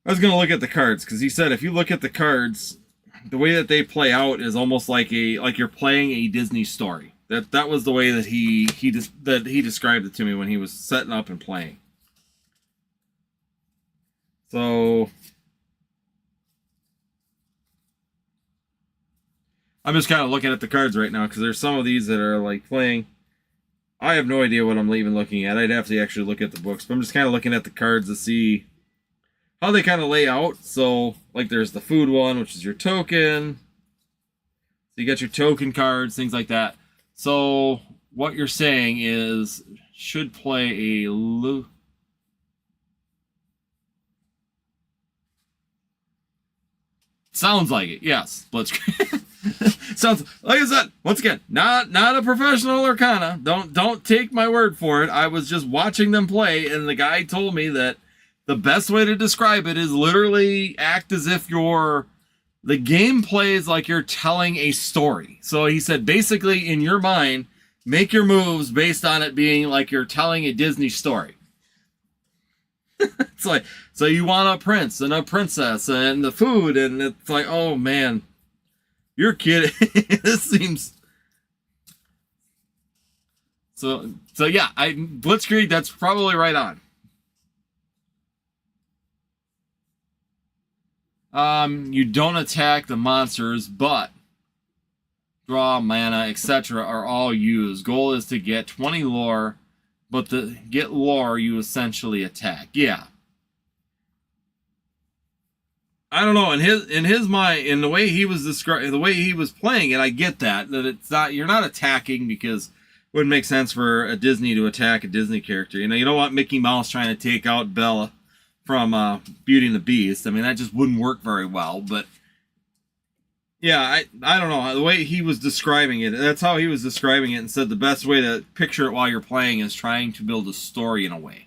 I was going to look at the cards, because he said if you look at the cards, the way that they play out is almost like you're playing a Disney story. That was the way that he described it to me when he was setting up and playing. So I'm just kind of looking at the cards right now, because there's some of these that are like playing. I have no idea what I'm even looking at. I'd have to actually look at the books, but I'm just kind of looking at the cards to see how they kind of lay out. So like there's the food one, which is your token. So you got your token cards, things like that. So what you're saying is should play a sounds like it, yes. Sounds like I said, once again, not a professional Lorcana. Don't take my word for it. I was just watching them play, and the guy told me that the best way to describe it is literally act as if the game plays like you're telling a story. So he said, basically, in your mind, make your moves based on it being like you're telling a Disney story. It's like, so you want a prince and a princess and the food, and it's like, oh man, you're kidding. This seems... So yeah, Blitzkrieg, that's probably right on. You don't attack the monsters, but draw, mana, etc. are all used. Goal is to get 20 lore, but to get lore, you essentially attack. Yeah. I don't know. In his mind, in the way he was describing, the way he was playing it, I get that it's not, you're not attacking, because it wouldn't make sense for a Disney to attack a Disney character. You know, you don't want Mickey Mouse trying to take out Bella from Beauty and the Beast. I mean, that just wouldn't work very well. But yeah, I don't know, the way he was describing it, that's how he was describing it, and said the best way to picture it while you're playing is trying to build a story in a way.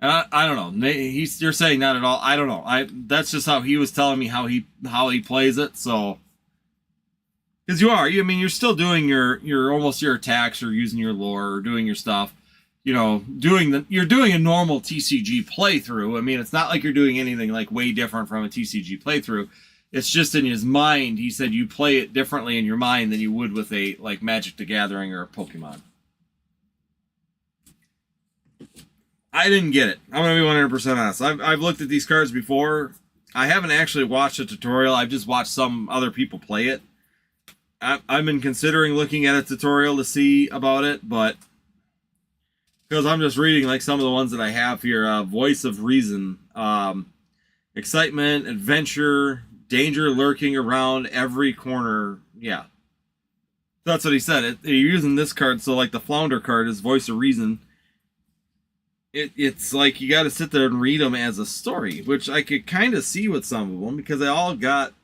And I don't know. You're saying not at all. I don't know. That's just how he was telling me how he plays it. So, because you're still doing your almost your attacks, or using your lore, or doing your stuff. You know, you're doing a normal TCG playthrough. I mean, it's not like you're doing anything like way different from a TCG playthrough. It's just in his mind. He said you play it differently in your mind than you would with a like Magic the Gathering or a Pokemon. I didn't get it. I'm going to be 100% honest. I've looked at these cards before. I haven't actually watched a tutorial. I've just watched some other people play it. I've been considering looking at a tutorial to see about it, but because I'm just reading like some of the ones that I have here. Voice of Reason. Excitement, adventure, danger lurking around every corner. Yeah. That's what he said. You're using this card, so like the Flounder card is Voice of Reason. It's like you got to sit there and read them as a story, which I could kind of see with some of them, because they all got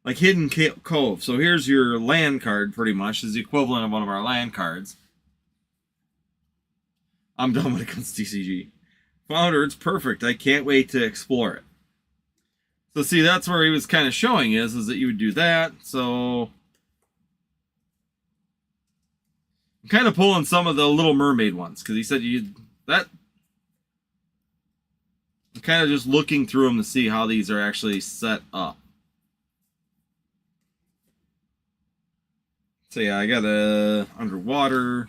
like Hidden Cove. So here's your land card, pretty much is the equivalent of one of our land cards. I'm done when it comes to TCG. Founder, it's perfect. I can't wait to explore it. So see, that's where he was kind of showing is that you would do that. So I'm kind of pulling some of the Little Mermaid ones because he said that. I'm kind of just looking through them to see how these are actually set up. So yeah, I got a underwater.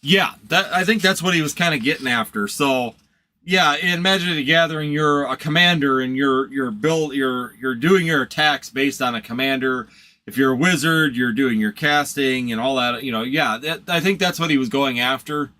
Yeah, I think that's what he was kind of getting after. So, yeah, in Magic the Gathering, you're a commander and you're doing your attacks based on a commander. If you're a wizard, you're doing your casting and all that. You know, yeah, I think that's what he was going after.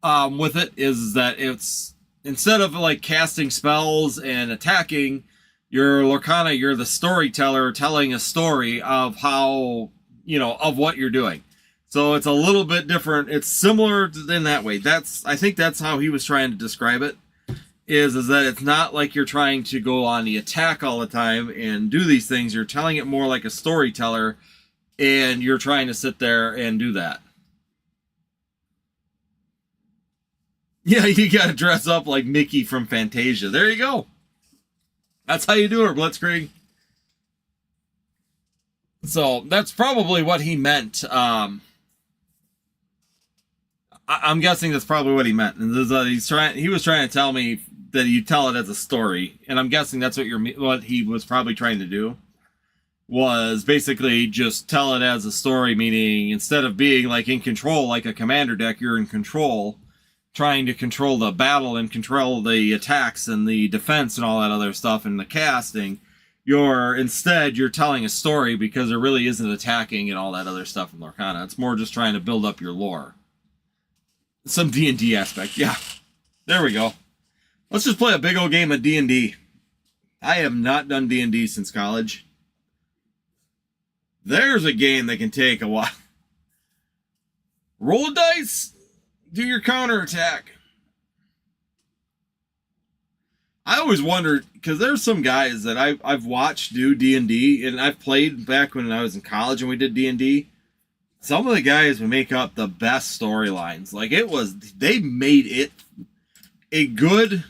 With it is that it's instead of like casting spells and attacking, you're Lorcana. You're the storyteller telling a story of how of what you're doing. So it's a little bit different. It's similar in that way. I think that's how he was trying to describe it. Is that it's not like you're trying to go on the attack all the time and do these things. You're telling it more like a storyteller, and you're trying to sit there and do that. Yeah, you got to dress up like Mickey from Fantasia. There you go. That's how you do it, Blitzkrieg. So that's probably what he meant. I'm guessing that's probably what he meant. And he was trying to tell me that you tell it as a story, and I'm guessing that's what he was probably trying to do. Was basically just tell it as a story, meaning instead of being like in control like a commander deck, you're in control, trying to control the battle and control the attacks and the defense and all that other stuff and the casting. Instead you're telling a story because there really isn't attacking and all that other stuff in Lorcana. It's more just trying to build up your lore. Some D&D aspect, yeah. There we go. Let's just play a big old game of D&D. I have not done D&D since college. There's a game that can take a while. Roll a dice. Do your counterattack. I always wondered, because there's some guys that I've watched do D&D, and I've played back when I was in college and we did D&D. Some of the guys would make up the best storylines. Like they made it a good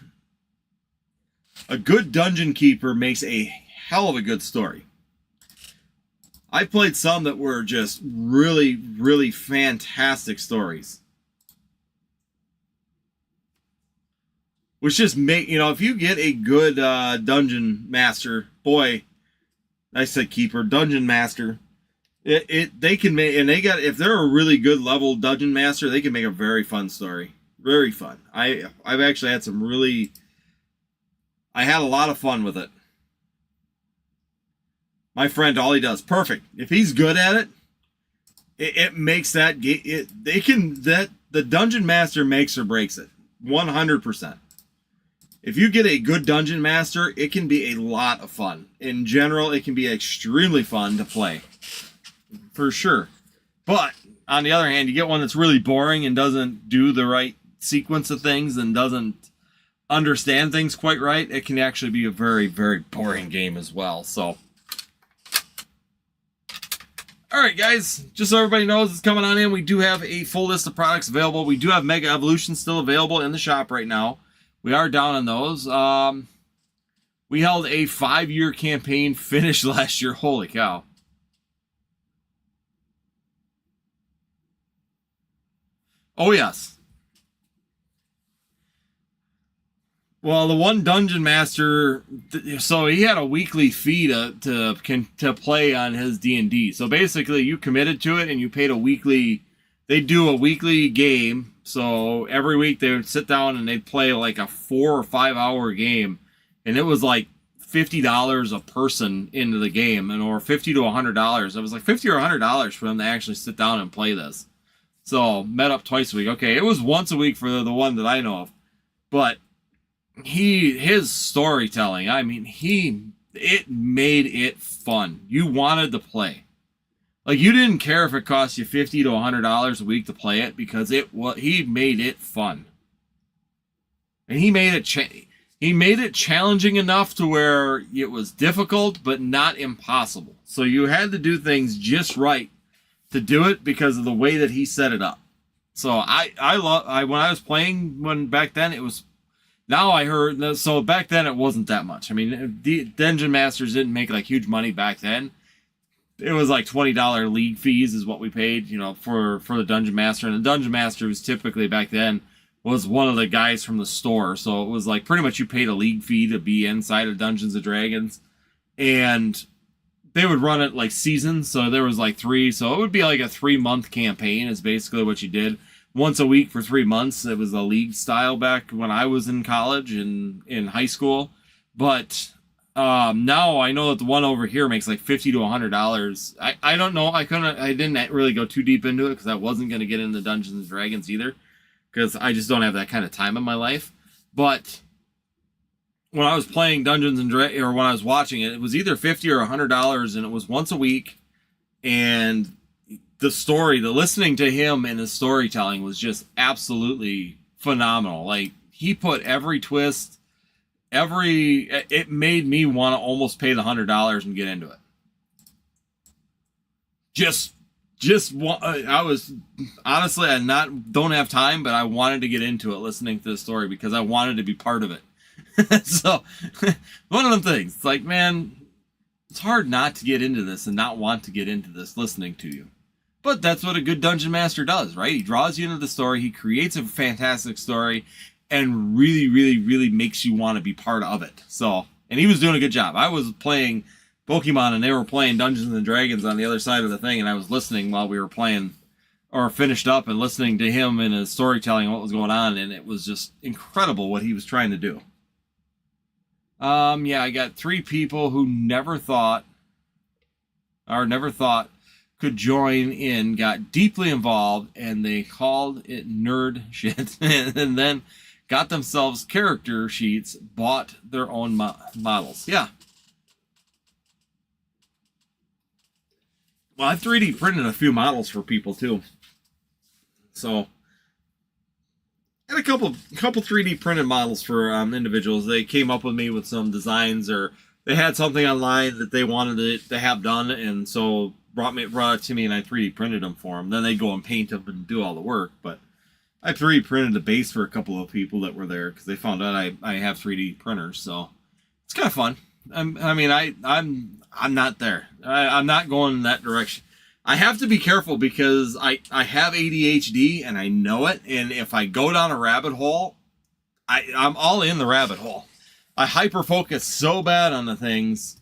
dungeon keeper makes a hell of a good story. I played some that were just really, really fantastic stories. Which just if you get a good dungeon master, boy, I said keeper, dungeon master. They can make, and if they're a really good level dungeon master, they can make a very fun story. Very fun. I've actually had I had a lot of fun with it. My friend, all he does, perfect. If he's good at it, it makes that the dungeon master makes or breaks it. 100%. If you get a good dungeon master, it can be a lot of fun. In general, it can be extremely fun to play. For sure. But on the other hand, you get one that's really boring and doesn't do the right sequence of things and doesn't understand things quite right. It can actually be a very, very boring game as well. So, all right, guys, just so everybody knows it's coming on in, we do have a full list of products available. We do have Mega Evolution still available in the shop right now. We are down on those. We held a 5-year campaign finish last year. Holy cow. Oh, yes. Well, the one dungeon master, so he had a weekly fee to play on his D&D. So basically, you committed to it and you paid a weekly. They do a weekly game. So every week they would sit down and they'd play like a 4 or 5 hour game, and it was like $50 a person into the game, or $50 to $100. It was like $50 or $100 for them to actually sit down and play this. So met up twice a week. Okay, it was once a week for the one that I know of, but his storytelling, I mean, it made it fun. You wanted to play. Like, you didn't care if it cost you $50 to $100 a week to play it, because he made it fun. And he made it he made it challenging enough to where it was difficult, but not impossible. So you had to do things just right to do it because of the way that he set it up. So I when I was playing back then it was. Now I heard, so back then it wasn't that much. I mean, the Dungeon Masters didn't make like huge money back then. It was like $20 league fees is what we paid, you know, for the Dungeon Master. And the Dungeon Master was typically back then was one of the guys from the store. So it was like pretty much you paid a league fee to be inside of Dungeons and Dragons. And they would run it like seasons. So there was like 3. So it would be like a 3-month campaign is basically what you did. Once a week for 3 months. It was a league style back when I was in college and in high school. But now I know that the one over here makes like $50 to $100. I don't know. I didn't really go too deep into it because I wasn't going to get into Dungeons and Dragons either, because I just don't have that kind of time in my life. But when I was playing Dungeons and Dragons, or when I was watching it, it was either $50 or $100, and it was once a week. And the story, the listening to him and his storytelling was just absolutely phenomenal. Like, he put every twist, it made me want to almost pay the $100 and get into it. I was, honestly, don't have time, but I wanted to get into it listening to the story because I wanted to be part of it. So, one of them things, it's like, man, it's hard not to get into this and not want to get into this listening to you. But that's what a good Dungeon Master does, right? He draws you into the story, he creates a fantastic story, and really, really, really makes you want to be part of it. So, and he was doing a good job. I was playing Pokemon, and they were playing Dungeons and Dragons on the other side of the thing, and I was listening while we were playing, or finished up, and listening to him and his storytelling and what was going on, and it was just incredible what he was trying to do. Yeah, I got 3 people who never thought could join in, got deeply involved, and they called it nerd shit, and then got themselves character sheets, bought their own models. Yeah. Well, I 3D printed a few models for people too. So, I had a couple 3D printed models for individuals. They came up with me with some designs, or they had something online that they wanted to have done, and so brought it to me, and I 3D printed them for them. Then they go and paint them and do all the work. But I 3D printed the base for a couple of people that were there because they found out I have 3D printers, so it's kind of fun. I'm not there. I'm not going in that direction. I have to be careful because I have ADHD and I know it. And if I go down a rabbit hole, I'm all in the rabbit hole. I hyper focus so bad on the things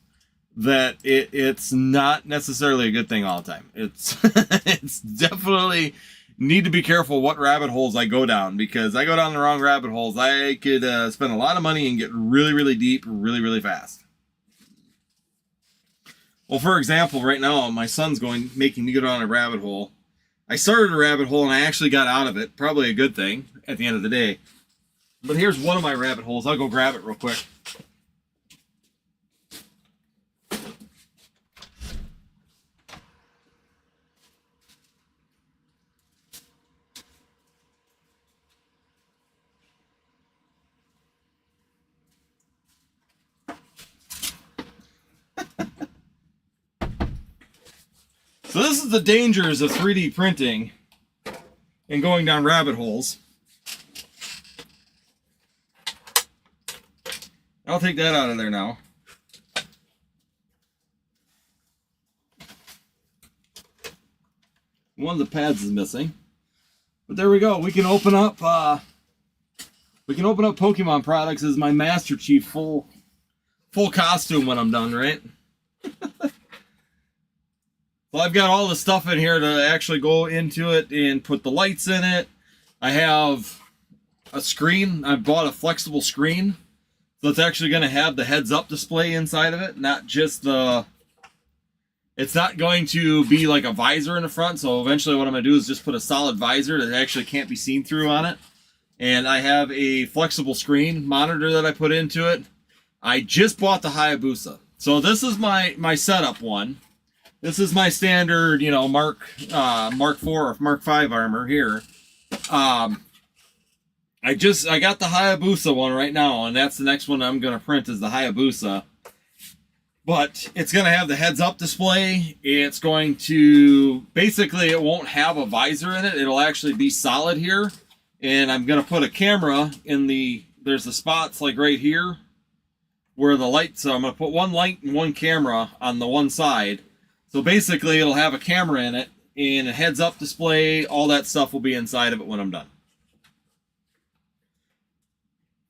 that it's not necessarily a good thing all the time. It's definitely need to be careful what rabbit holes I go down, because I go down the wrong rabbit holes, I could spend a lot of money and get really, really deep really, really fast. Well, for example, right now my son's making me go down a rabbit hole. I started a rabbit hole and I actually got out of it. Probably a good thing at the end of the day. But here's one of my rabbit holes. I'll go grab it real quick. So this is the dangers of 3D printing and going down rabbit holes. I'll take that out of there now. One of the pads is missing. But there we go. We can open up Pokemon products as my Master Chief full costume when I'm done, right? Well, I've got all the stuff in here to actually go into it and put the lights in it. I have a screen. I bought a flexible screen. So it's actually going to have the heads-up display inside of it, not just the... It's not going to be like a visor in the front, so eventually what I'm going to do is just put a solid visor that actually can't be seen through on it. And I have a flexible screen monitor that I put into it. I just bought the Hayabusa. So this is my setup one. This is my standard, you know, Mark 4 or Mark 5 armor here. And I got the Hayabusa one right now, and that's the next one I'm going to print is the Hayabusa. But it's going to have the heads-up display. It's going to, basically, it won't have a visor in it. It'll actually be solid here. And I'm going to put a camera in there's the spots like right here where the lights, so I'm going to put one light and one camera on the one side. So basically, it'll have a camera in it and a heads-up display. All that stuff will be inside of it when I'm done.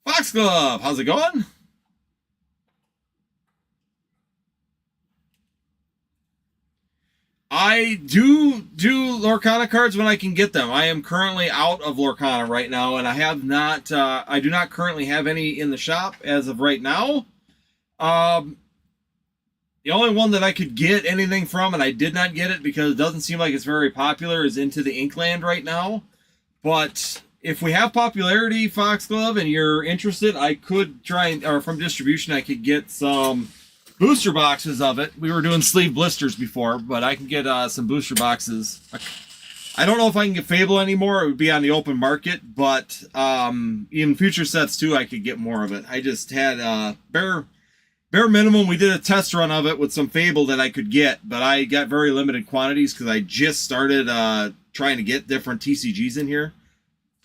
Foxglove, how's it going? I do Lorcana cards when I can get them. I am currently out of Lorcana right now, and I have not. I do not currently have any in the shop as of right now. The only one that I could get anything from, and I did not get it because it doesn't seem like it's very popular, is Into the Inkland right now. But if we have popularity, Foxglove, and you're interested, I could try and, or from distribution, I could get some booster boxes of it. We were doing sleeve blisters before, but I can get some booster boxes. I don't know if I can get Fable anymore. It would be on the open market, but even future sets too, I could get more of it. I just had bare minimum. We did a test run of it with some Fable that I could get, but I got very limited quantities because I just started trying to get different TCGs in here.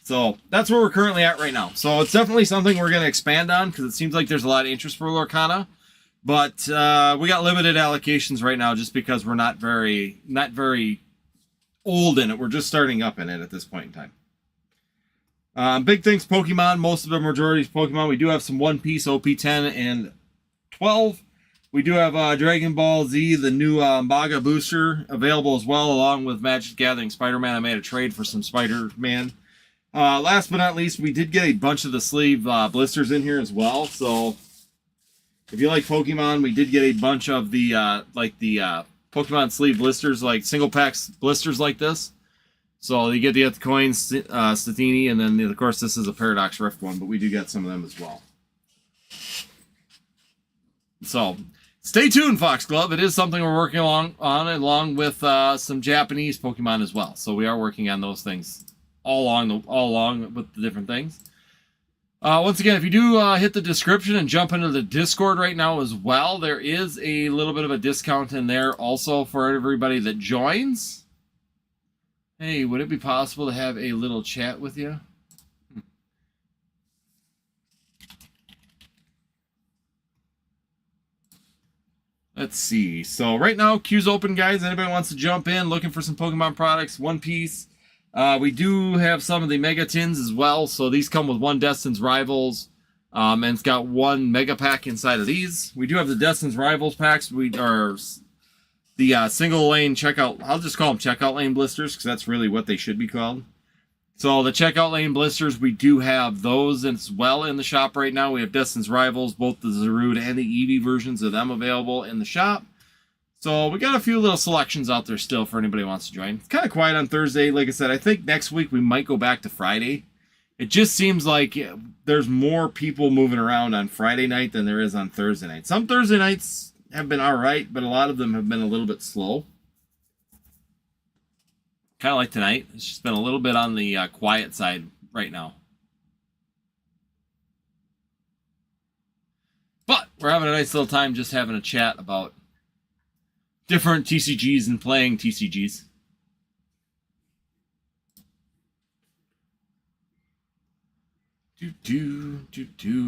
So that's where we're currently at right now. So it's definitely something we're going to expand on because it seems like there's a lot of interest for Lorcana. But we got limited allocations right now just because we're not very old in it. We're just starting up in it at this point in time. Big things, Pokemon. Most of the majority is Pokemon. We do have some One Piece, OP10 and 12. We do have Dragon Ball Z, the new Maga booster, available as well, along with Magic Gathering Spider-Man. I made a trade for some Spider-Man. Last but not least, we did get a bunch of the sleeve blisters in here as well. So if you like Pokemon, we did get a bunch of the Pokemon sleeve blisters, like single packs blisters like this. So you get the coins, Statini, and then of course this is a Paradox Rift one, but we do get some of them as well. So stay tuned, Foxglove. It is something we're working along with some Japanese Pokemon as well. So we are working on those things all along with the different things. Once again, if you do hit the description and jump into the Discord right now as well, there is a little bit of a discount in there also for everybody that joins. Hey, would it be possible to have a little chat with you? Let's see. So right now, queue's open, guys. Anybody wants to jump in, looking for some Pokemon products, One Piece. We do have some of the Mega Tins as well. So these come with one Destin's Rivals. And it's got one Mega Pack inside of these. We do have the Destin's Rivals packs. We are the single lane checkout. I'll just call them checkout lane blisters because that's really what they should be called. So the checkout lane blisters, we do have those as well in the shop right now. We have Destin's Rivals, both the Zarude and the Eevee versions of them available in the shop. So we got a few little selections out there still for anybody who wants to join. It's kind of quiet on Thursday. Like I said, I think next week we might go back to Friday. It just seems like there's more people moving around on Friday night than there is on Thursday night. Some Thursday nights have been all right, but a lot of them have been a little bit slow. Kind of like tonight. It's just been a little bit on the quiet side right now. But we're having a nice little time just having a chat about different TCGs and playing TCGs.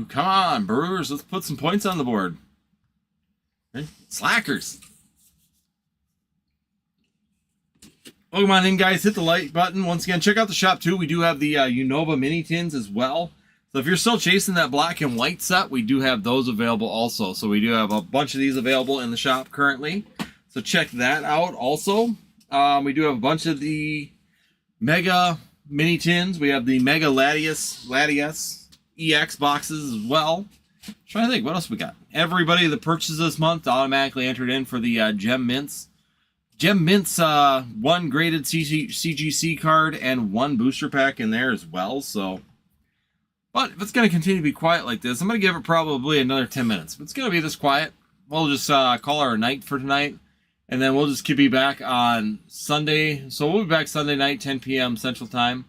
Come on, Brewers. Let's put some points on the board. Okay. Slackers. Pokemon in, guys. Hit the like button. Once again, check out the shop, too. We do have the Unova Mini Tins as well. So if you're still chasing that black and white set, we do have those available also. So we do have a bunch of these available in the shop currently. So check that out also. We do have a bunch of the Mega Mini Tins. We have the Mega LATIAS EX boxes as well. I'm trying to think, what else we got? Everybody that purchases this month automatically entered in for the Gem Mints. Gem Mints, one graded CGC card and one booster pack in there as well. So, but if it's going to continue to be quiet like this, I'm going to give it probably another 10 minutes. If it's going to be this quiet, we'll just call our night for tonight. And then we'll just be back on Sunday. So we'll be back Sunday night, 10 p.m. Central Time.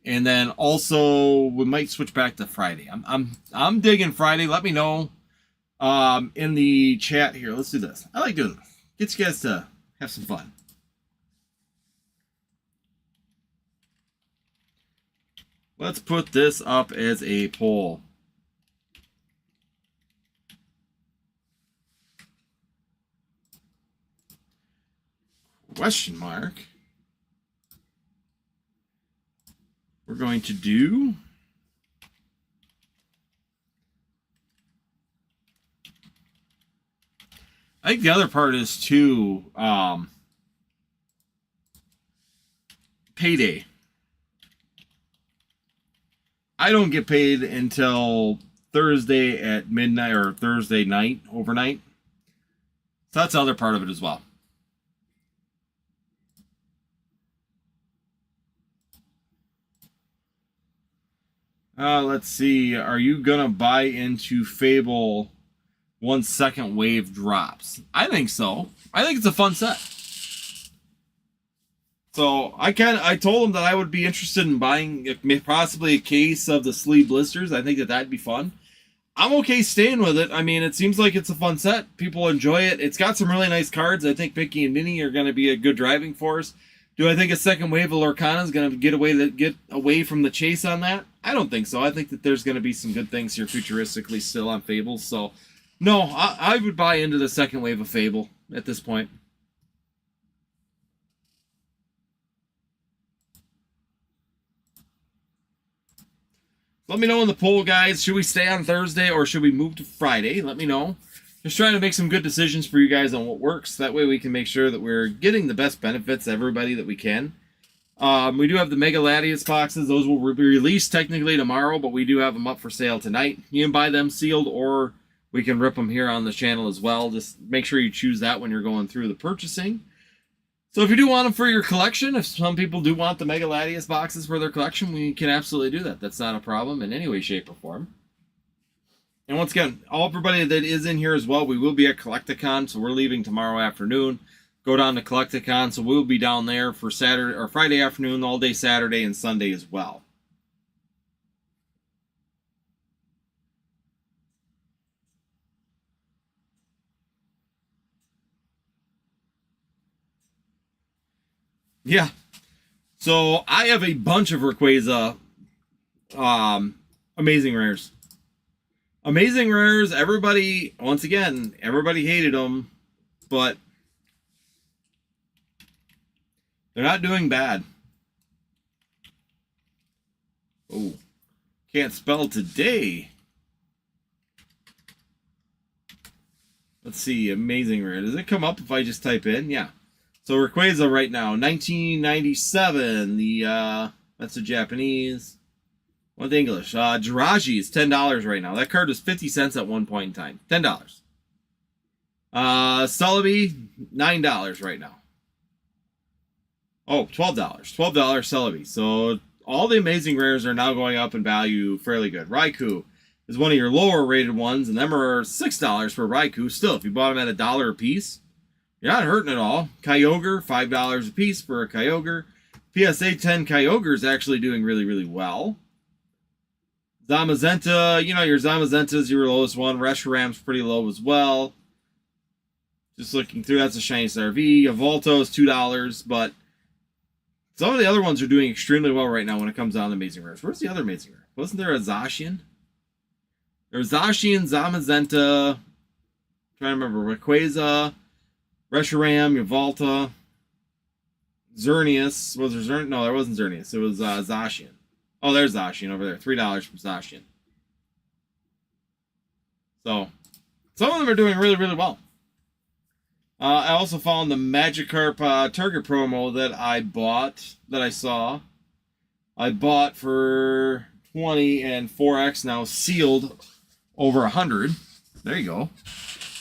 And then also we might switch back to Friday. I'm digging Friday. Let me know in the chat here. Let's do this. I like doing this. Get you guys to have some fun. Let's put this up as a poll. Question mark. We're going to do I think the other part is too payday. I don't get paid until Thursday at midnight or Thursday night, overnight. So that's the other part of it as well. Let's see. Are you going to buy into Fable once second wave drops? I think so. I think it's a fun set. So I told him that I would be interested in buying possibly a case of the sleeve blisters. I think that'd be fun. I'm okay staying with it. I mean, it seems like it's a fun set. People enjoy it. It's got some really nice cards. I think Mickey and Minnie are going to be a good driving force. Do I think a second wave of Lorcana is going to get away from the chase on that? I don't think so. I think that there's going to be some good things here futuristically still on Fable. So, no, I would buy into the second wave of Fable at this point. Let me know in the poll, guys. Should we stay on Thursday or should we move to Friday? Let me know. Just trying to make some good decisions for you guys on what works. That way we can make sure that we're getting the best benefits to everybody that we can. We do have the Mega LATIAS boxes. Those will be released technically tomorrow, but we do have them up for sale tonight. You can buy them sealed, or we can rip them here on the channel as well. Just make sure you choose that when you're going through the purchasing. So if you do want them for your collection, if some people do want the Mega LATIAS boxes for their collection, we can absolutely do that. That's not a problem in any way, shape, or form. And once again, everybody that is in here as well, we will be at Collecticon, so we're leaving tomorrow afternoon. Go down to Collecticon, so we'll be down there for Saturday or Friday afternoon, all day Saturday and Sunday as well. Yeah. So I have a bunch of Rayquaza Amazing Rares. Amazing Rares, everybody, once again, everybody hated them, but they're not doing bad. Oh, can't spell today. Let's see, Amazing Rare. Does it come up if I just type in? Yeah. So Rayquaza right now, 1997. That's the Japanese. What's the English? Jirachi is $10 right now. That card was 50 cents at one point in time. $10. Celebi, $9 right now. Oh, $12. $12 Celebi. So all the Amazing Rares are now going up in value fairly good. Raikou is one of your lower rated ones, and them are $6 for Raikou. Still, if you bought them at $1 a piece, you're not hurting at all. Kyogre, $5 a piece for a Kyogre. PSA 10 Kyogre is actually doing really, really well. Zamazenta, your Zamazenta's your lowest one. Reshiram's pretty low as well. Just looking through, that's a shiny SRV. Yveltal is $2, but some of the other ones are doing extremely well right now when it comes down to Amazing Rares. Where's the other Amazing Rare? Wasn't there a Zacian? There was Zacian, Zamazenta, I'm trying to remember, Rayquaza, Reshiram, Yveltal, Xerneas. Was there Xerneas? No, there wasn't Xerneas. It was Zacian. Oh, there's Zacian over there. $3 from Zacian. So, some of them are doing really, really well. I also found the Magikarp Target promo that I saw. I bought for 20 and 4X now sealed over 100. There you go.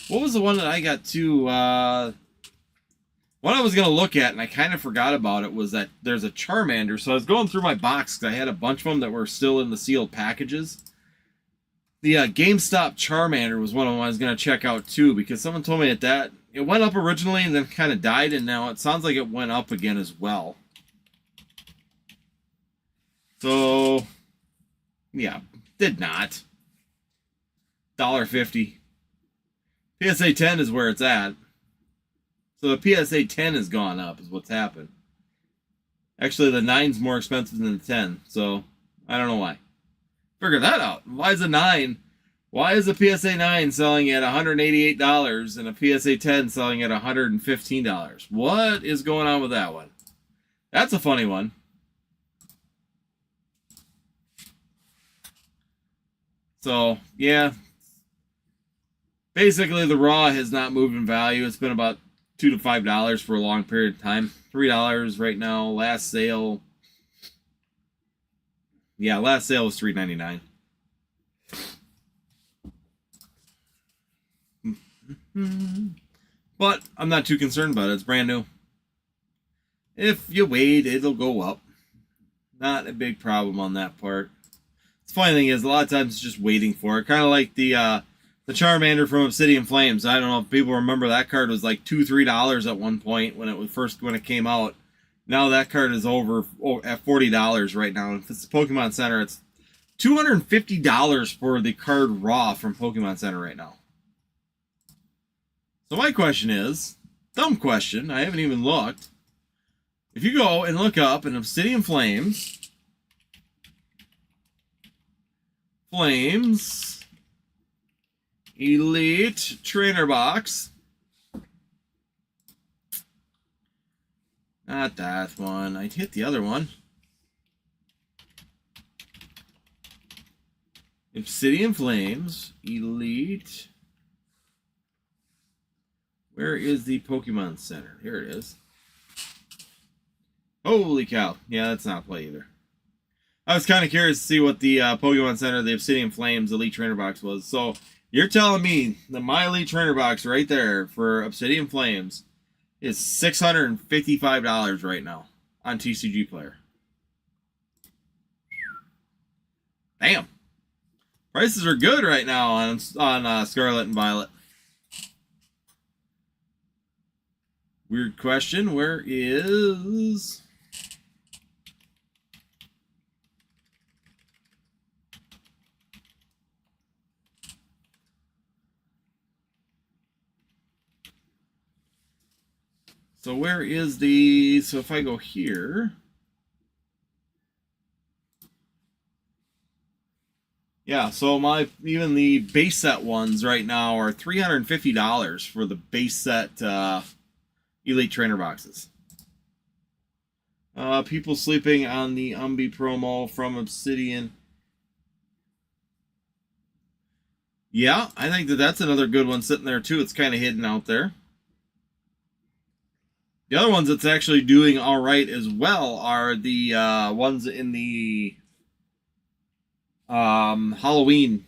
What was the one that I got to? One I was going to look at, and I kind of forgot about it, was that there's a Charmander. So I was going through my box, because I had a bunch of them that were still in the sealed packages. The GameStop Charmander was one of them I was going to check out, too, because someone told me that it went up originally and then kind of died, and now it sounds like it went up again as well. So, yeah, did not. $1.50. PSA 10 is where it's at. So the PSA 10 has gone up, is what's happened. Actually, the 9's more expensive than the 10, so I don't know why. Figure that out. Why is a 9? Why is a PSA 9 selling at $188 and a PSA 10 selling at $115? What is going on with that one? That's a funny one. So, yeah. Basically, the raw has not moved in value. It's been about $2 to $5 for a long period of time. $3 right now. Last sale. Yeah, last sale was $3.99. But I'm not too concerned about it. It's brand new. If you wait, it'll go up. Not a big problem on that part. The funny thing is, a lot of times it's just waiting for it. Kind of like the Charmander from Obsidian Flames. I don't know if people remember that card was like $2, $3 at one point when it came out. Now that card is over at $40 right now. If it's the Pokemon Center, it's $250 for the card raw from Pokemon Center right now. So my question is, dumb question, I haven't even looked. If you go and look up an Obsidian Flames, Elite Trainer Box. Not that one. I'd hit the other one. Obsidian Flames, Elite. Where is the Pokemon Center? Here it is. Holy cow. Yeah, that's not a play either. I was kind of curious to see what the Pokemon Center, the Obsidian Flames Elite Trainer Box was. So, you're telling me that my Elite Trainer Box right there for Obsidian Flames is $655 right now on TCG Player. Damn. Prices are good right now on Scarlet and Violet. Weird question. Where is... So where is the... So if I go here... Yeah, so even the base set ones right now are $350 for the base set Elite Trainer Boxes. People sleeping on the promo from Obsidian. Yeah, I think that's another good one sitting there too. It's kind of hidden out there. The other ones that's actually doing all right as well are the ones in the Halloween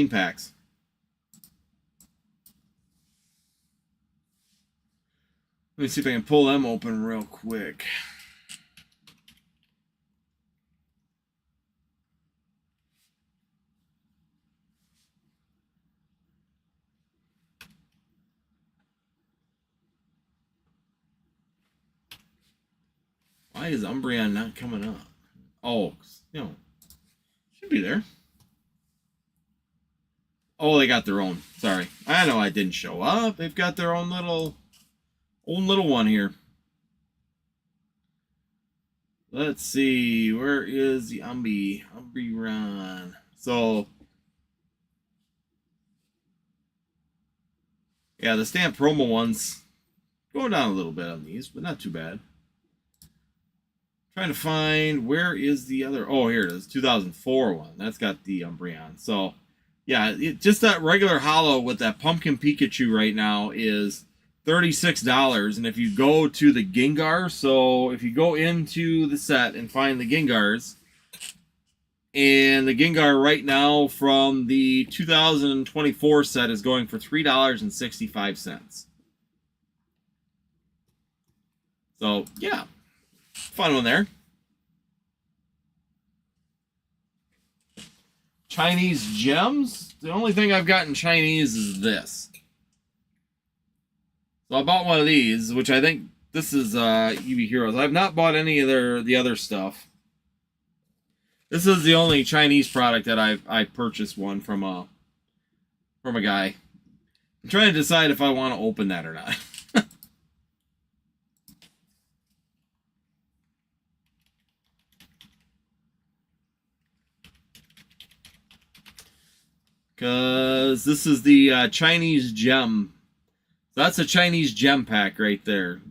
packs. Let me see if I can pull them open real quick. Why is Umbreon not coming up? Oh, should be there. Oh, they got their own. Sorry. I know I didn't show up. They've got their own little one here. Let's see. Where is the Umbreon? So, yeah, the stamp promo ones going down a little bit on these, but not too bad. Trying to find where is the other. Oh, here it is. 2004 one. That's got the Umbreon. So, yeah, just that regular holo with that Pumpkin Pikachu right now is $36. And if you go to the Gengar, so if you go into the set and find the Gengars, and the Gengar right now from the 2024 set is going for $3.65. So, yeah. Fun one there. Chinese gems. The only thing I've got in Chinese is this. So I bought one of these, which I think this is EV Heroes. I've not bought any of the other stuff. This is the only Chinese product that I purchased one from a guy. I'm trying to decide if I want to open that or not. Because this is the Chinese gem. That's a Chinese gem pack right there.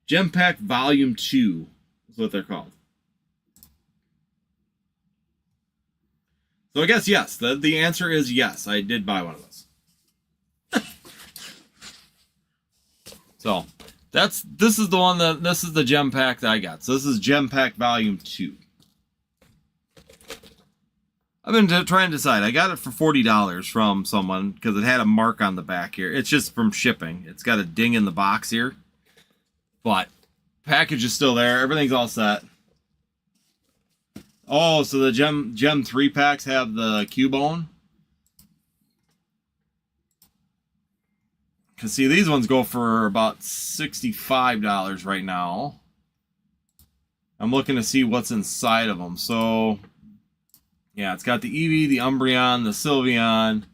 Gem pack volume 2 is what they're called. So I guess yes. The answer is yes. I did buy one of those. So this is the one this is the gem pack that I got. So this is gem pack volume 2. I've been trying to decide. I got it for $40 from someone because it had a mark on the back here. It's just from shipping. It's got a ding in the box here. But package is still there. Everything's all set. Oh, so the Gem 3 packs have the Cubone. Because, see, these ones go for about $65 right now. I'm looking to see what's inside of them. So, yeah, it's got the Eevee, the Umbreon, the Sylveon,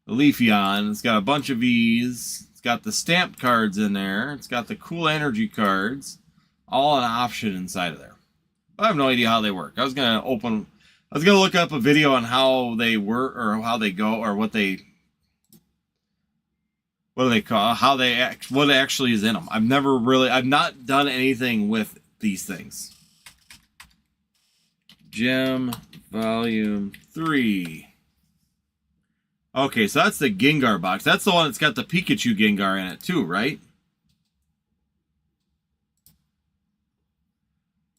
the Leafeon. It's got a bunch of Vs. It's got the stamped cards in there. It's got the cool energy cards. All an option inside of there. I have no idea how they work. I was gonna look up a video on how they work or how they go or what do they call what actually is in them. I've not done anything with these things. Gem Volume 3. Okay, so that's the Gengar box. That's the one that's got the Pikachu Gengar in it too, right?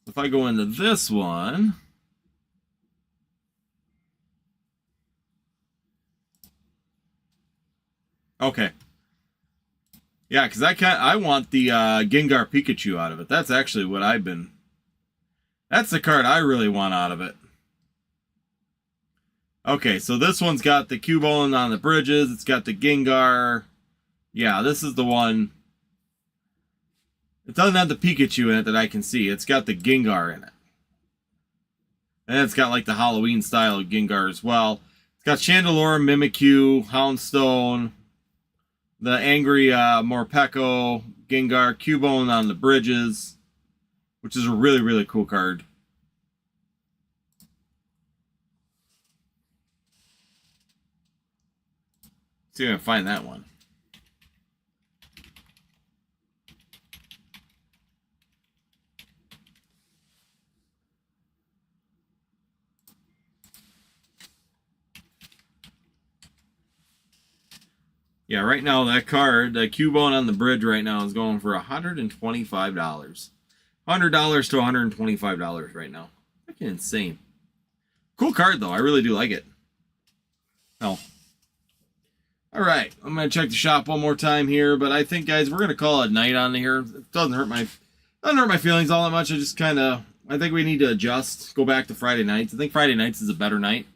If I go into this one, okay, yeah, because I want the Gengar Pikachu out of it. That's actually what that's the card I really want out of it. Okay, so this one's got the Cubone on the bridges. It's got the Gengar. Yeah, this is the one. It doesn't have the Pikachu in it that I can see. It's got the Gengar in it. And it's got like the Halloween style Gengar as well. It's got Chandelure, Mimikyu, Houndstone, the Angry Morpeko, Gengar, Cubone on the bridges, which is a really, really cool card. Let's see if I can find that one. Yeah, right now that card, the Cubone on the bridge right now is going for $125. $100 to $125 right now. Fucking insane. Cool card though. I really do like it. Oh. Alright, I'm going to check the shop one more time here, but I think, guys, we're going to call it a night on here. It doesn't hurt my feelings all that much. I think we need to adjust, go back to Friday nights. I think Friday nights is a better night.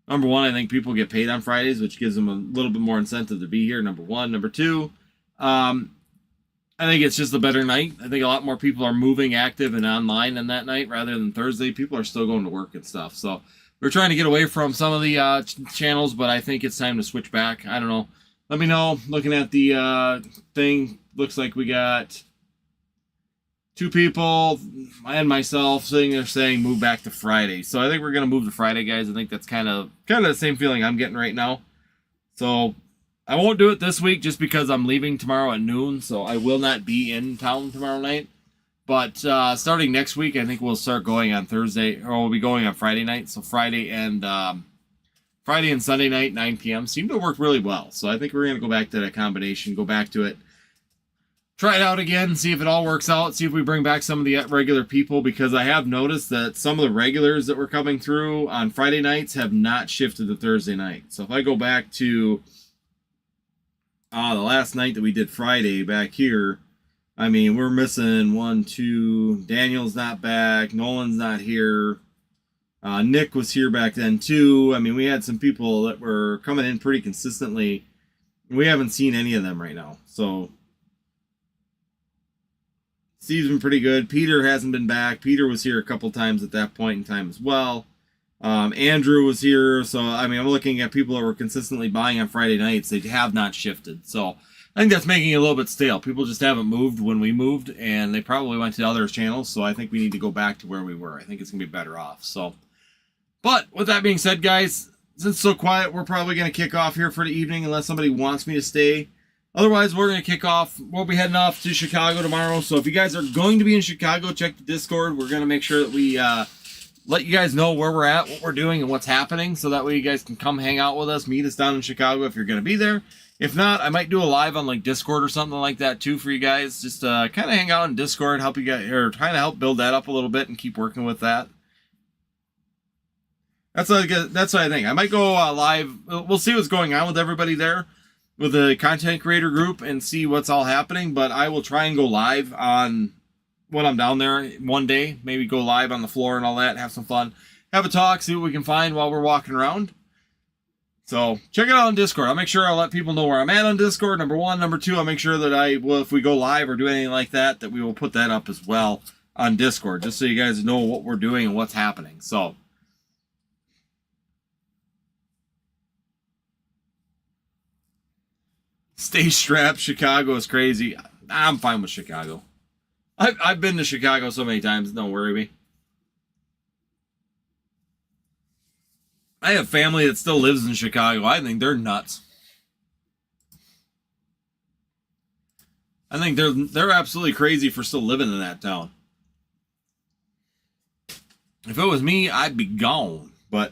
Number one, I think people get paid on Fridays, which gives them a little bit more incentive to be here, number one. Number two, I think it's just a better night. I think a lot more people are moving active and online on that night rather than Thursday. People are still going to work and stuff. So we're trying to get away from some of the channels, but I think it's time to switch back. I don't know. Let me know. Looking at the thing, looks like we got 2 people and myself sitting there saying move back to Friday. So I think we're going to move to Friday, guys. I think that's kind of the same feeling I'm getting right now. So I won't do it this week just because I'm leaving tomorrow at noon. So I will not be in town tomorrow night. But starting next week, I think we'll start going on Thursday, or we'll be going on Friday night. So Friday and Sunday night, 9 p.m. seem to work really well. So I think we're going to go back to that combination, go back to it. Try it out again, see if it all works out, see if we bring back some of the regular people, because I have noticed that some of the regulars that were coming through on Friday nights have not shifted to Thursday night. So if I go back to the last night that we did Friday back here, I mean, we're missing 1, 2, Daniel's not back, Nolan's not here, Nick was here back then too. I mean, we had some people that were coming in pretty consistently. We haven't seen any of them right now, so Steve's been pretty good. Peter hasn't been back. Peter was here a couple times at that point in time as well. Andrew was here, so I mean, I'm looking at people that were consistently buying on Friday nights. They have not shifted, so I think that's making it a little bit stale. People just haven't moved when we moved, and they probably went to other channels, so I think we need to go back to where we were. I think it's going to be better off. So, but with that being said, guys, since it's so quiet, we're probably going to kick off here for the evening unless somebody wants me to stay. Otherwise, we're going to kick off. We'll be heading off to Chicago tomorrow, so if you guys are going to be in Chicago, check the Discord. We're going to make sure that we let you guys know where we're at, what we're doing, and what's happening, so that way you guys can come hang out with us, meet us down in Chicago if you're going to be there. If not, I might do a live on like Discord or something like that too for you guys. Just kind of hang out in Discord, help you guys, or trying to help build that up a little bit and keep working with that. That's what I think. I might go live. We'll see what's going on with everybody there, with the content creator group, and see what's all happening. But I will try and go live on when I'm down there one day. Maybe go live on the floor and all that. Have some fun. Have a talk. See what we can find while we're walking around. So check it out on Discord. I'll make sure I'll let people know where I'm at on Discord. Number one. Number two, I'll make sure that if we go live or do anything like that, that we will put that up as well on Discord, just so you guys know what we're doing and what's happening. So. Stay strapped. Chicago is crazy. I'm fine with Chicago. I've been to Chicago so many times. Don't worry me. I have family that still lives in Chicago. I think they're nuts. I think they're absolutely crazy for still living in that town. If it was me, I'd be gone. But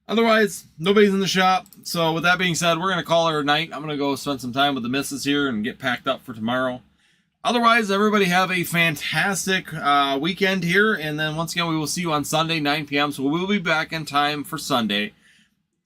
otherwise, nobody's in the shop. So with that being said, we're going to call it a night. I'm going to go spend some time with the missus here and get packed up for tomorrow. Otherwise, everybody have a fantastic weekend here. And then once again, we will see you on Sunday, 9 p.m. So we'll be back in time for Sunday.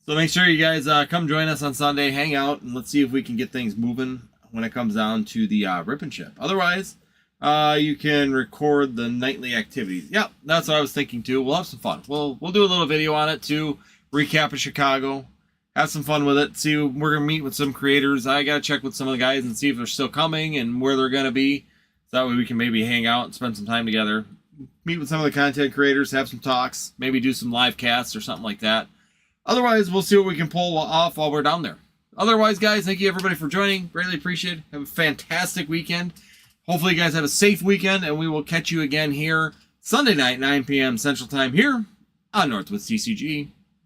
So make sure you guys come join us on Sunday, hang out, and let's see if we can get things moving when it comes down to the rip and chip. Otherwise, you can record the nightly activities. Yep, that's what I was thinking too. We'll have some fun. We'll do a little video on it too. Recap of Chicago. Have some fun with it. See, we're going to meet with some creators. I got to check with some of the guys and see if they're still coming and where they're going to be. So that way we can maybe hang out and spend some time together. Meet with some of the content creators, have some talks, maybe do some live casts or something like that. Otherwise, we'll see what we can pull off while we're down there. Otherwise, guys, thank you everybody for joining. Greatly appreciate it. Have a fantastic weekend. Hopefully you guys have a safe weekend, and we will catch you again here Sunday night, 9 p.m. Central Time here on Norhtwoods TCG.